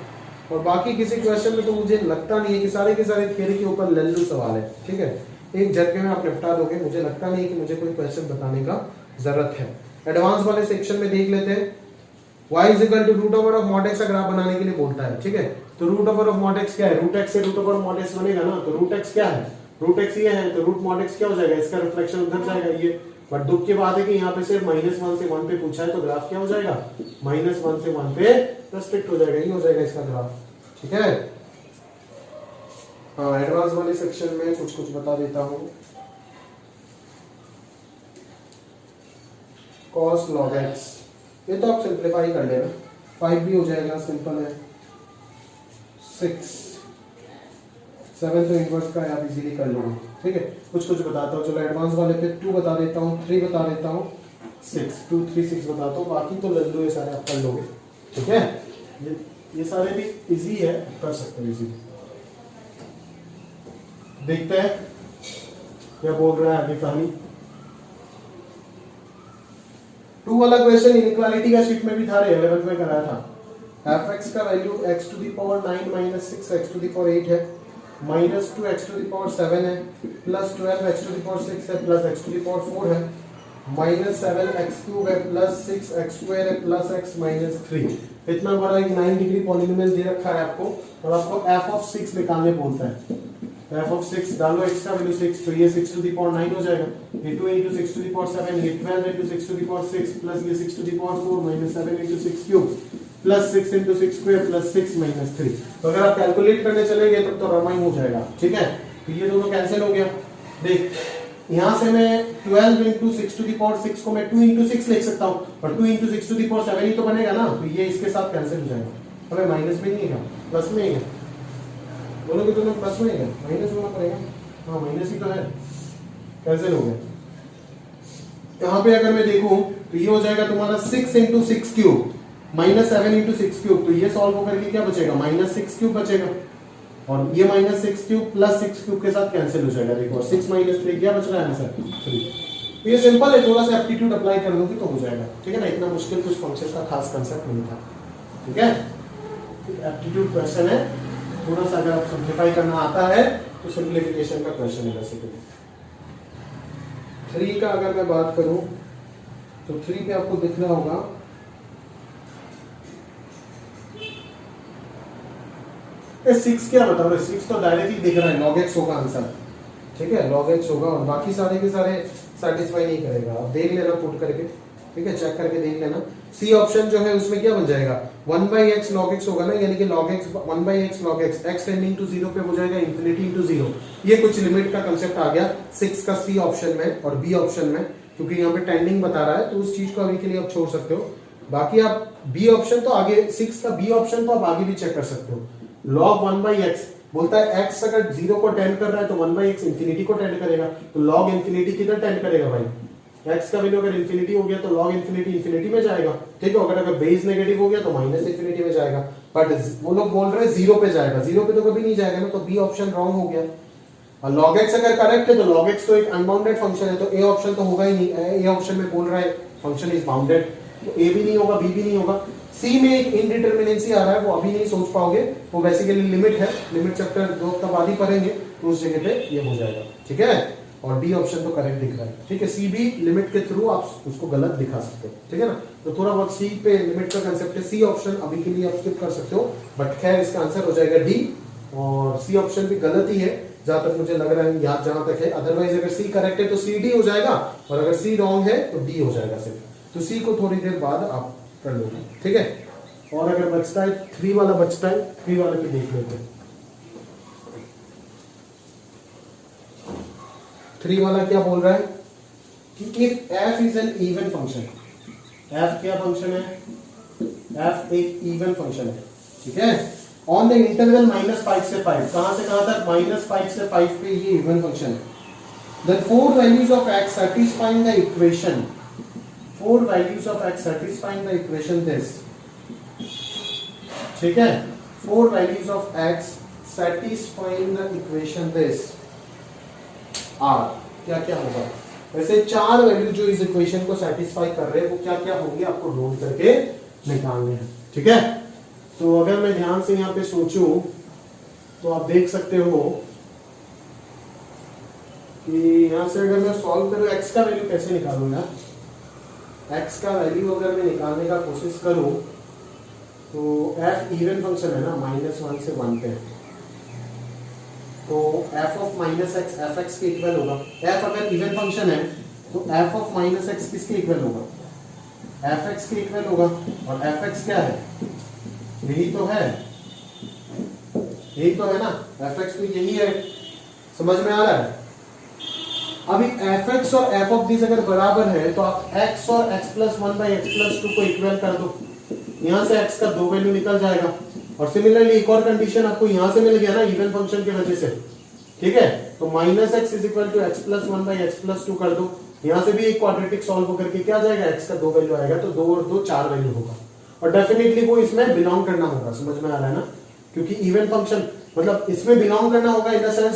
और बाकी किसी क्वेश्चन में तो मुझे लगता नहीं है कि सारे के सारे थ्योरी के ऊपर लल्लू सवाल है। ठीक है, एक झटके में आप निपटा दोगे। मुझे लगता नहीं कि मुझे कोई क्वेश्चन बताने का जरूरत है। एडवांस वाले सेक्शन में देख लेते हैं। y is equal to root over of mod x का ग्राफ बनाने के लिए बोलता है। ठीक है, तो root over of mod x क्या है? रूट x से रूट ओवर मॉड x बनेगा ना, तो रूट x क्या है? रूट x ये है, तो रूट मॉड x क्या हो जाएगा? इसका रिफ्लेक्शन उधर जाएगा ये। बट दुख की बात है कि यहाँ पे सिर्फ -1 से 1 पे पूछा है, तो ग्राफ क्या हो जाएगा? -1 से 1 पे रेस्ट्रिक्ट हो जाएगा, ये हो जाएगा इसका ग्राफ। ठीक है, हाँ, एडवांस वाले सेक्शन में कुछ बता देता हूँ। cos log x, ये तो आप सिंप्लीफाई कर लेना। 5 भी हो जाएगा, सिंपल है। 6 7 तो इनवर्स का आप इजीली कर लोगे। ठीक है, कुछ बताता हूँ। चलो एडवांस वाले पे 2 बता देता हूँ, 3 बता देता हूँ, 6 2 3 6 बताता हूँ। बाकी तो लल्लू ये सारे आप कर लोगे। ठीक है, ये सारे भी इजी है, कर सकते हो इजीली। देखते हैं क्या बोल रहा है आगे कहानी। 2 वाला क्वेश्चन इनइक्वालिटी का शीट में भी था, 11th में कराया था। fx का value x to the power 9 minus 6 x to the power 8 है, minus 2 x to the power 7 है, plus 12 x to the power 6 है, plus x to the power 4 है, माइनस 7 x क्यूब है, प्लस 6 x स्क्वायर है, plus x minus 3। इतना बड़ा एक 9 degree polynomial दे रखा है आपको, और आपको f ऑफ 6 निकालने बोलता है। f ऑफ 6 डालो, x का वैल्यू 6, तो ये 6 टू द पावर 9 हो जाएगा। ये 2 into 6 to the power 7, ये 12 into 6 to the power 6, plus ये 6 to the power 4 minus 7 into 6 cube, plus 6 into 6 square, plus 6 minus 3। तो अगर आप कैलकुलेट करने चलेंगे तब तो रामायण हो जाएगा। ठीक है, तो ये दोनों कैंसिल हो गया। देख, यहाँ से मैं 12 into 6 to the power 6 को मैं 2 into 6 लिख सकता हूँ, पर 2 into 6 to the power 7 ही तो बनेगा ना, तो ये इसके साथ कैंसिल हो जाएगा। हमें माइनस में नहीं है, प्लस में ही है। बोलोगे तो प्लस में ही है, माइनस होना पड़ेगा। हाँ, माइनस ही तो है, कैंसिल हो गया। यहाँ पे अगर मैं देखूं तो ये हो जाएगा तुम्हारा 6 into 6 cube minus 7 into 6 cube, तो ये सॉल्व होकर के क्या बचेगा? माइनस 6 क्यूब बचेगा, और ये माइनस 6 क्यूब प्लस 6 क्यूब के साथ कैंसिल हो जाएगा। देखो 6 माइनस 3 क्या बच रहा है आंसर? 3। तो ये सिंपल है, थोड़ा सा एप्टीट्यूड अप्लाई कर दोगे तो हो जाएगा। ठीक है ना, इतना मुश्किल कुछ फंक्शन का खास कंसेप्ट नहीं था। ठीक है, एप्टीट्यूड क्वेश्चन है, थोड़ा सा अगर आप सिंप्लीफाई करना आता है तो सिंप्लीफिकेशन का क्वेश्चन है बेसिकली। 3 का अगर मैं बात करूं तो 3 पे आपको दिख रहा होगा ये 6 क्या बता रहे? 6 तो डायरेक्टली दिख रहा है, log x होगा आंसर। ठीक है, log x होगा, और बाकी सारे के सारे सेटिस्फाई नहीं करेगा। आप देख लेना पुट करके, ठीक है, चेक करके देख लेना। सी ऑप्शन जो है उसमें क्या बन जाएगा? 1/x log x होगा ना, यानी कि log x 1/x log x, x tending to 0 पे हो जाएगा इंफिनिटी इनटू 0। ये कुछ लिमिट का कांसेप्ट आ गया 6 का सी ऑप्शन में और बी ऑप्शन में, क्योंकि यहाँ पे टेंडिंग बता रहा है, तो उस चीज को अभी के लिए आप छोड़ सकते हो। बाकी आप बी ऑप्शन तो आगे, 6 का बी ऑप्शन तो आप आगे भी चेक कर सकते हो। log 1/x बोलता है x अगर 0 को टेंड कर रहा है तो 1/x इंफिनिटी को टेंड करेगा, तो log इंफिनिटी किधर टेंड करेगा भाई? x का वैल्यू अगर इंफिनिटी हो गया तो log इंफिनिटी इंफिनिटी में जाएगा। ठीक है, अगर बेस नेगेटिव हो गया तो माइनस इंफिनिटी में जाएगा। बट वो लोग बोल रहे हैं 0 पे जाएगा, 0 पे तो कभी नहीं जाएगा ना, तो बी ऑप्शन रॉन्ग हो गया। और log x अगर करेक्ट है तो log x तो एक अनबाउंडेड फंक्शन है, तो a ऑप्शन तो होगा ही नहीं। a ऑप्शन में बोल रहा है फंक्शन इज बाउंडेड, तो a भी नहीं होगा, b भी नहीं होगा। c में एक इनडिटरमिनेंसी आ रहा है, वो अभी नहीं सोच पाओगे, वो बेसिकली लिमिट है, लिमिट चैप्टर 2 तब आदि पढ़ेंगे, तो उस जगह पे ये हो जाएगा। ठीक है, और डी ऑप्शन तो करेक्ट दिख रहा है। ठीक है, सी भी लिमिट के थ्रू आप उसको गलत दिखा सकते हो। ठीक है ना, तो थोड़ा बहुत सी पे लिमिट का कंसेप्ट है। सी ऑप्शन अभी के लिए आप स्किप कर सकते हो, बट खैर इसका आंसर हो जाएगा डी, और सी ऑप्शन भी गलत ही है जहां तक मुझे लग रहा है, याद जहां तक है। अदरवाइज अगर सी करेक्ट है तो सी डी हो जाएगा, और अगर सी रॉन्ग है तो डी हो जाएगा सिर्फ। तो सी को थोड़ी देर बाद आप कर लोगे। ठीक है, और अगर बचता है 3 वाला बचता है, 3 वाले पे देख लेते हैं। 3 वाला क्या बोल रहा है कि if f is an even function, f क्या फंक्शन है, f एक इवन फंक्शन है, ठीक है, ऑन द इंटरवल -5 से 5, कहां से कहां तक, -5 से 5 पे ये इवन फंक्शन है। Then 4 values of x satisfying the equation, 4 values of x satisfying the equation this, ठीक है, 4 values of x satisfying the equation this are, क्या क्या होगा, वैसे 4 वैल्यू जो इस इक्वेशन को सेटिस्फाई कर रहे हैं वो क्या क्या होंगे आपको ढूंढ करके निकालने हैं, ठीक है। तो अगर मैं ध्यान से यहाँ पे सोचूं तो आप देख सकते हो कि यहां से अगर मैं सॉल्व करूं, x का वैल्यू कैसे निकालूं यार, x का वैल्यू अगर मैं निकालने का कोशिश करूं तो f इवन फंक्शन है ना, -1 से 1 पे, तो f ऑफ -x fx के इक्वल होगा। f अगर इवन फंक्शन है तो f ऑफ -x किसके इक्वल होगा, fx के इक्वल होगा, और fx क्या है, यही तो है, यही तो है ना, fx तो यही है, समझ में आ रहा है। अभी fx और f ऑफ दिस अगर बराबर है तो आप x और x प्लस 1/x+2 को इक्वल कर दो, यहां से x का 2 वैल्यू निकल जाएगा, और सिमिलरली एक और कंडीशन आपको यहां से मिल गया ना इवन फंक्शन की वजह से, ठीक है, तो -x is equal to x plus 1/x+2 कर दो, यहां से भी एक क्वाड्रेटिक सॉल्व होकर के क्या आ जाएगा, x का 2 वैल्यू आएगा, तो 2 और 2 4 वैल्यू होगा, और डेफिनेटली वो इसमें बिलोंग करना होगा, समझ में आ रहा है ना, क्योंकि इवन फंक्शन मतलब इसमें बिलोंग करना होगा इन द सेंस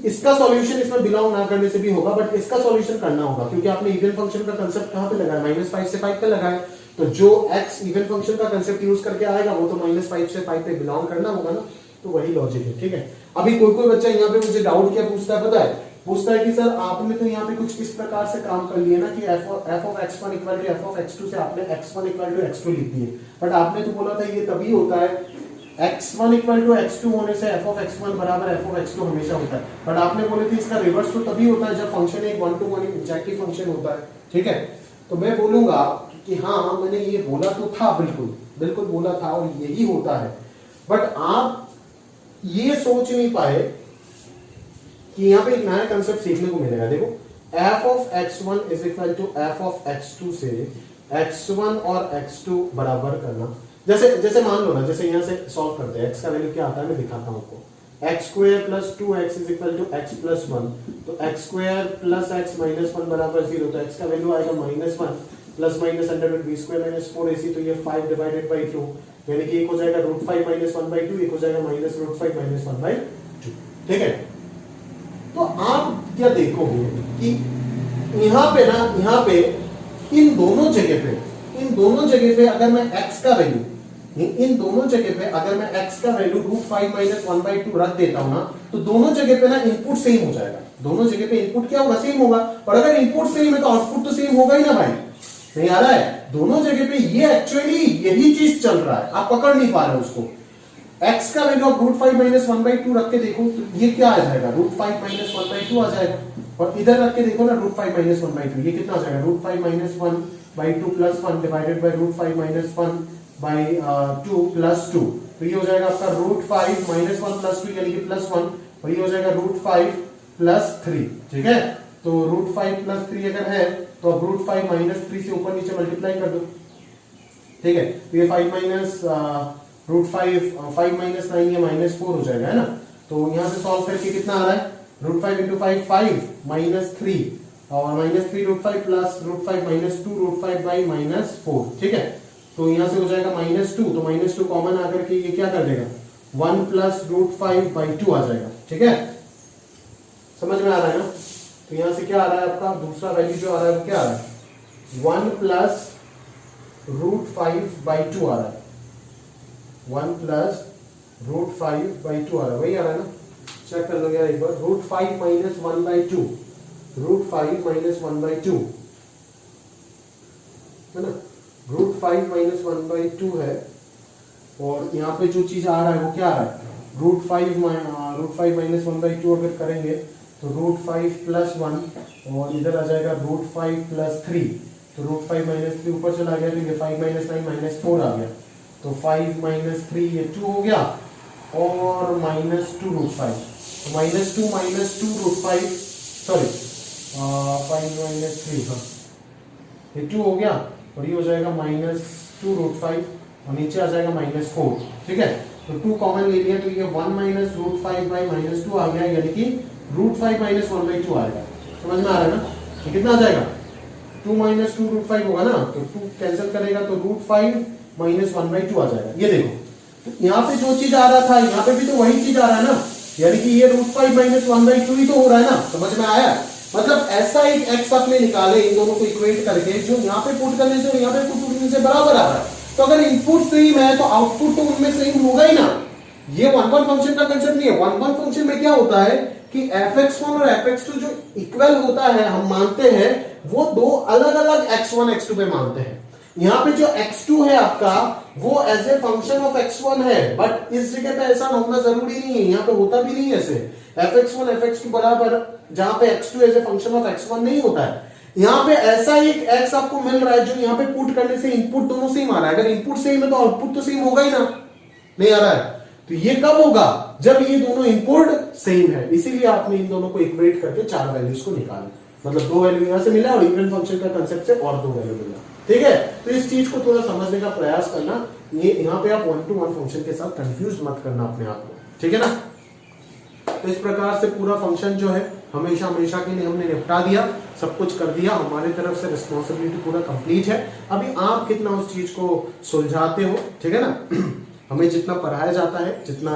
इसका सॉल्यूशन इसमें बिलोंग ना करने से भी होगा, बट इसका सॉल्यूशन करना होगा, क्योंकि आपने इवन फंक्शन का कांसेप्ट कहां पे लगाया, -5 से 5 पे लगाया, तो जो x इवन फंक्शन का कांसेप्ट यूज करके आएगा वो तो -5 से 5 पे बिलोंग करना होगा ना, तो वही लॉजिक है, ठीक है। अभी कोई कोई बच्चा यहाँ पे मुझे डाउट क्या पूछता है पता है, पूछता है कि सर आपने तो यहाँ पे कुछ इस प्रकार से काम कर लिया ना कि f of x1 equal to f of x2 से आपने x1 इक्वल टू x2 लिख दिए, बट आपने तो बोला था ये तभी होता है x1 इक्वल टू x2 होने से f ऑफ x1 बराबर f ऑफ x2 हमेशा होता है, बट आपने बोले थे इसका रिवर्स तो तभी होता है जब फंक्शन एक 1-to-1 इंजेक्टिव फंक्शन होता है, ठीक है। तो मैं बोलूंगा कि हाँ मैंने ये बोला तो था, बिल्कुल बिल्कुल बोला था और यही होता है, बट आप ये सोच नहीं पाए कि यहाँ पे एक नया कंसेप्ट सीखने को मिलेगा। देखो f of x1 is equal to f of x2 से x1 और x2 बराबर करना, जैसे जैसे मान लो ना, जैसे यहाँ से सॉल्व करते हैं, x का वैल्यू क्या आता है मैं दिखाता हूँ आपको, x square plus 2x is equal to x plus 1, तो x square plus x minus 1 बराबर 0, तो x का वैल्यू आएगा -1 plus minus under root b square minus 4ac, तो ये 5 डिवाइडेड बाई 2, यानी कि एक हो जाएगा √5 माइनस 1/2, एक हो जाएगा -√5 माइनस 1/2, ठीक है। तो आप क्या देखोगे कि यहाँ पे ना, यहाँ पे इन दोनों जगह पे अगर मैं x का वैल्यू, इन दोनों जगह पे अगर मैं x का वैल्यू √5 माइनस 1/2 रख देता हूं ना, तो दोनों जगह पे ना इनपुट सेम हो जाएगा, दोनों जगह पे इनपुट क्या होगा, सेम होगा, और अगर इनपुट सेम है तो आउटपुट तो सेम होगा ही ना भाई, नहीं आ रहा है, दोनों जगह पे ये एक्चुअली यही चीज चल रहा है, आप पकड़ नहीं पा रहे उसको। x का वैल्यू आप √5 माइनस 1/2 रख के देखो तो ये क्या आ जाएगा, √5 माइनस 1/2 आ जाएगा, और इधर रख के देखो ना √5 माइनस 1/2, ये कितना आ जाएगा, √5 minus 1/2 plus 1 divided by √5 minus 1/2 plus 2, तो ये हो जाएगा आपका √5 माइनस 1 प्लस 2 यानी कि प्लस 1, और ये हो जाएगा √5 प्लस 3, ठीक है। तो √5 प्लस 3 अगर है तो अब √5 माइनस 3 से ऊपर नीचे मल्टीप्लाई कर दो, ठीक है, तो ये 5 माइनस √5 माइनस 9 ये -4 हो जाएगा, है ना। तो यहां से सॉल्व करके कितना आ रहा है, √5 इंटू 5 माइनस 3, और -3 √5 प्लस √5 माइनस 2 √5 बाई -4, ठीक है। तो यहां से हो जाएगा -2, तो -2 कॉमन आकर के ये क्या कर देगा, 1 प्लस √5/2 आ जाएगा, ठीक है, समझ में आ रहा है ना। तो यहां से क्या आ रहा है आपका दूसरा वैल्यू जो आ रहा है वो क्या आ रहा है, 1 प्लस √5/2 आ रहा है, 1 प्लस √5/2 आ रहा है, वही आ रहा है ना, चेक कर लो यार एक बार, √5 माइनस 1/2, √5 माइनस 1/2 है ना, √5 माइनस 1/2 है, और यहाँ पे जो चीज आ रहा है वो क्या आ रहा है, √5 माइनस 1/2 अगर करेंगे तो √5 प्लस 1, और इधर आ जाएगा √5 प्लस 3, तो √5 माइनस 3 ऊपर चला गया, तो ये 5 माइनस 9 माइनस 4 आ गया, तो 5 माइनस 3 ये 2 हो गया, और माइनस 2 √5, तो माइनस 2 √5, सॉरी 5 माइनस 3, हाँ ये 2 हो गया, और ये हो जाएगा -2 √5, और नीचे आ जाएगा -4, ठीक है। तो 2 कॉमन ले लिया, तो ये 1 माइनस √5 बाई -2 आ गया, यानी कि √5 माइनस 1/2 आएगा। समझ में आ रहा है ना? तो कितना आ जाएगा? 2 माइनस 2 √5 होगा ना, तो 2 कैंसिल करेगा तो √5 माइनस 1/2 आ जाएगा। ये देखो, तो यहाँ पे जो चीज आ रहा था यहाँ पे भी तो वही चीज आ रहा है ना, यानी कि ये √5 माइनस 1/2 ही तो हो रहा है ना। समझ में आया? मतलब ऐसा एक एक्स आपने निकाले इन दोनों को इक्वेट करके, जो यहाँ पे पुट करने से और यहाँ पे पुट करने से बराबर आ रहा है। तो अगर इनपुट सेम है तो आउटपुट तो उनमें सेम होगा ही ना। ये 1 फंक्शन का कंसेप्ट नहीं है। 1 फंक्शन में क्या होता है कि fx1 और fx2 जो इक्वल होता है, हम मानते हैं वो दो अलग अलग x1 x2 पे मानते हैं। यहाँ पे जो x2 है आपका वो as a function of x1 है, बट इस जगह पे ऐसा होना जरूरी नहीं है, यहाँ पे होता भी नहीं ऐसे। fx1 fx2 बराबर, जहां पे x2 as a function of x1 नहीं होता है। यहाँ पे ऐसा एक x आपको मिल रहा है जो यहाँ पे पुट करने से इनपुट दोनों सेम आ रहा है। अगर इनपुट सेम है तो आउटपुट तो सेम होगा ही ना, नहीं आ रहा है। तो ये कब होगा? जब ये दोनों इनपुट सेम है। इसीलिए आपने इन दोनों को इक्वेट करके 4 वैल्यूज को निकाला, मतलब 2 वैल्यू यहां से मिला और इवन फंक्शन का कंसेप्ट से और 2 वैल्यू मिला। ठीक है, तो इस चीज को थोड़ा समझने का प्रयास करना। ये यहाँ पे आप 1 to 1 फंक्शन के साथ कंफ्यूज मत करना अपने आप को, ठीक है ना। तो इस प्रकार से पूरा फंक्शन जो है हमेशा हमेशा के लिए हमने निपटा दिया, सब कुछ कर दिया, हमारी तरफ से रिस्पॉन्सिबिलिटी पूरा कंप्लीट है। अभी आप कितना उस चीज को सुलझाते हो, ठीक है ना। हमें जितना पढ़ाया जाता है, जितना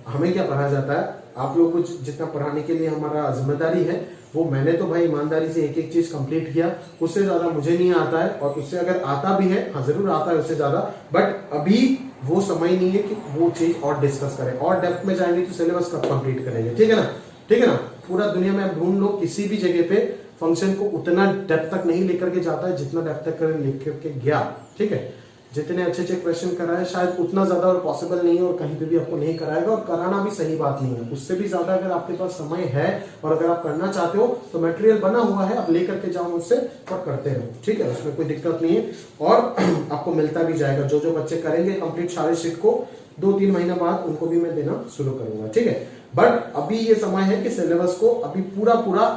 हमें क्या पढ़ाया जाता है, आप लोग को जितना पढ़ाने के लिए हमारा जिम्मेदारी है, वो मैंने तो भाई ईमानदारी से एक एक चीज कंप्लीट किया। उससे ज्यादा मुझे नहीं आता है, और उससे अगर आता भी है, हाँ जरूर आता है उससे ज्यादा, बट अभी वो समय नहीं है कि वो चीज और डिस्कस करें। और डेप्थ में जाएंगे तो सिलेबस कब कंप्लीट करेंगे, ठीक है ना। ठीक है ना, पूरा दुनिया में आप ढूंढ लो, किसी भी जगह पे फंक्शन को उतना डेप्थ तक नहीं लेकर के जाता है जितना डेप्थ तक लेकर के गया, ठीक है। जितने अच्छे अच्छे क्वेश्चन कराए शायद उतना ज्यादा और पॉसिबल नहीं है, और कहीं पे भी आपको नहीं कराएगा, और कराना भी सही बात नहीं है। उससे भी ज्यादा अगर आपके पास समय है और अगर आप करना चाहते हो तो मटेरियल बना हुआ है, आप लेकर के जाओ मुझसे और करते रहो, ठीक है, उसमें कोई दिक्कत नहीं है। और आपको मिलता भी जाएगा, जो जो बच्चे करेंगे कंप्लीट सारे शीट को 2-3 महीना बाद उनको भी मैं देना शुरू करूंगा, ठीक है। बट अभी ये समय है कि सिलेबस को अभी पूरा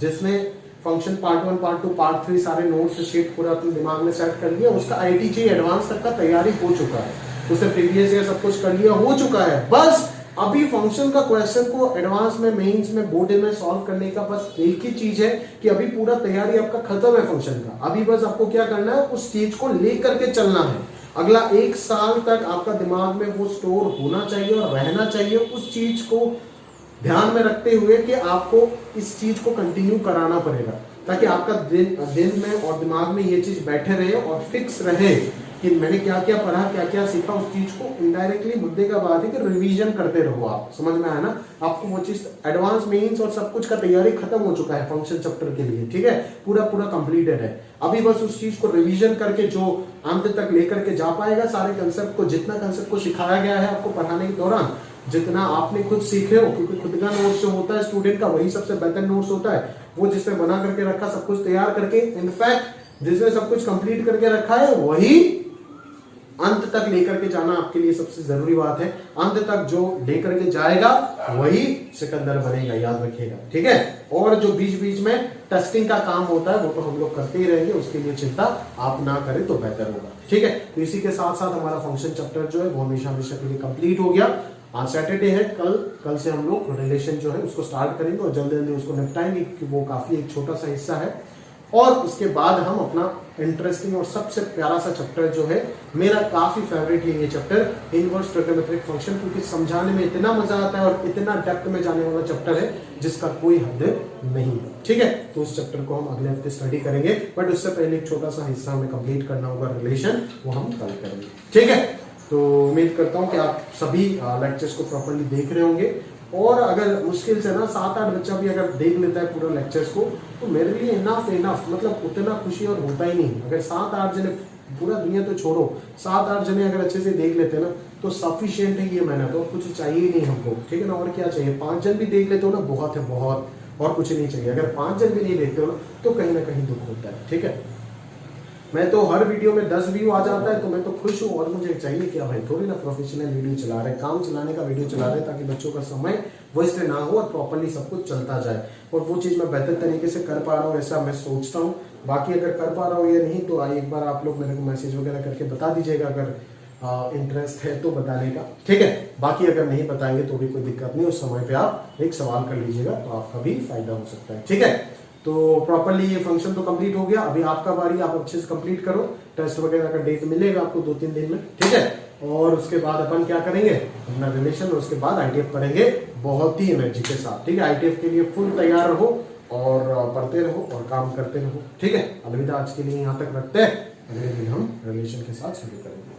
जिसने फंक्शन पार्ट 1 पार्ट 2 पार्ट 3 सारे नोट्स शीट पूरा अपने दिमाग में सेट कर लिया, उसका IIT एडवांस तक का तैयारी हो चुका है, उसे प्रीवियस ईयर सब कुछ कर लिया हो चुका है। बस अभी फंक्शन का क्वेश्चन को एडवांस में, मेंस में, बोर्ड में सॉल्व करने का बस एक ही चीज है कि अभी पूरा तैयारी आपका खत्म है फंक्शन का। अभी बस आपको क्या करना है, उस चीज को लेकर के चलना है। अगला 1 साल तक आपका दिमाग में वो स्टोर होना चाहिए और रहना चाहिए, उस चीज को ध्यान में रखते हुए कि आपको इस चीज को कंटिन्यू कराना पड़ेगा, ताकि आपका दिन में और दिमाग में ये चीज बैठे रहे और फिक्स रहे कि मैंने क्या क्या पढ़ा, क्या क्या सीखा। उस चीज को इनडायरेक्टली, मुद्दे का बात है कि रिवीजन करते रहो आप। समझ में आया ना, आपको वो चीज एडवांस मेंस और सब कुछ का तैयारी खत्म हो चुका है फंक्शन चैप्टर के लिए, ठीक है, पूरा कंप्लीटेड है। अभी बस उस चीज को रिवीजन करके जो अंत तक लेकर के जा पाएगा, सारे कंसेप्ट को, जितना कंसेप्ट को सिखाया गया है आपको पढ़ाने के दौरान, जितना आपने खुद सीखे हो, क्योंकि खुद का नोट्स जो होता है स्टूडेंट का वही सबसे बेहतर नोट्स होता है, वो जिसने बना करके रखा, सब कुछ तैयार करके, इनफैक्ट जिसने सब कुछ कंप्लीट करके रखा है वही अंत तक लेकर के जाना आपके लिए सबसे जरूरी बात है। अंत तक जो लेकर के जाएगा वही सिकंदर बनेगा, याद रखिएगा, ठीक है। और जो बीच बीच में टेस्टिंग का काम होता है वो तो हम लोग करते ही रहेंगे, उसके लिए चिंता आप ना करें तो बेहतर होगा, ठीक है। तो इसी के साथ साथ हमारा फंक्शन चैप्टर जो है वो हमेशा के लिए कंप्लीट हो गया। आज सैटरडे है, कल से हम लोग रिलेशन जो है उसको स्टार्ट करेंगे और जल्दी जल्दी उसको निपटाएंगे, क्योंकि वो काफी एक छोटा सा हिस्सा है। और उसके बाद हम अपना इंटरेस्टिंग और सबसे प्यारा सा चैप्टर जो है, मेरा काफी फेवरेट है ये चैप्टर, इनवर्स ट्रिग्नोमेट्रिक फंक्शन, क्योंकि समझाने में इतना मजा आता है और इतना डेप्थ में जाने वाला चैप्टर है जिसका कोई हद नहीं है, ठीक है। तो उस चैप्टर को हम अगले हफ्ते स्टडी करेंगे, बट उससे पहले एक छोटा सा हिस्सा हमें कंप्लीट करना होगा रिलेशन, वो हम कल करेंगे, ठीक है। तो उम्मीद करता हूँ कि आप सभी लेक्चर्स को प्रॉपर्ली देख रहे होंगे, और अगर मुश्किल से ना 7-8 बच्चा भी अगर देख लेता है पूरा लेक्चर्स को, तो मेरे लिए इनफ, मतलब उतना खुशी और होता ही नहीं। अगर 7-8 जने, पूरा दुनिया तो छोड़ो, 7-8 जने अगर अच्छे से देख लेते हैं ना तो सफिशिएंट है ये मेहनत, और कुछ चाहिए ही नहीं हमको, ठीक है ना। और क्या चाहिए, 5 जन भी देख लेते हो ना, बहुत है, बहुत, और कुछ नहीं चाहिए। अगर 5 जन भी नहीं देखते हो ना तो कहीं ना कहीं दुख होता है, ठीक है। मैं तो हर वीडियो में 10 व्यू आ जाता है तो मैं तो खुश हूँ, और मुझे चाहिए क्या भाई, थोड़ी ना प्रोफेशनल वीडियो चला रहे, काम चलाने का वीडियो चला रहे ताकि बच्चों का समय वेस्ट ना हो और प्रॉपरली सब कुछ चलता जाए, और वो चीज़ मैं बेहतर तरीके से कर पा रहा हूँ ऐसा मैं सोचता हूँ। बाकी अगर कर पा रहा हूँ या नहीं तो एक बार आप लोग मेरे को मैसेज वगैरह करके बता दीजिएगा, अगर इंटरेस्ट है तो बताने का, ठीक है। बाकी अगर नहीं बताएंगे तो भी कोई दिक्कत नहीं, उस समय पे आप एक सवाल कर लीजिएगा तो आपका भी फायदा हो सकता है, ठीक है। तो प्रॉपरली ये फंक्शन तो कंप्लीट हो गया, अभी आपका बारी, आप अच्छे से कंप्लीट करो। टेस्ट वगैरह का डेट मिलेगा आपको 2-3 दिन में, ठीक है। और उसके बाद अपन क्या करेंगे, अपना रिलेशन, और उसके बाद ITF करेंगे बहुत ही एनर्जी के साथ, ठीक है। ITF के लिए फुल तैयार रहो और पढ़ते रहो और काम करते रहो, ठीक है। अलविदा, आज के लिए यहाँ तक रखते हैं, अगले दिन हम रिलेशन के साथ शुरू करेंगे।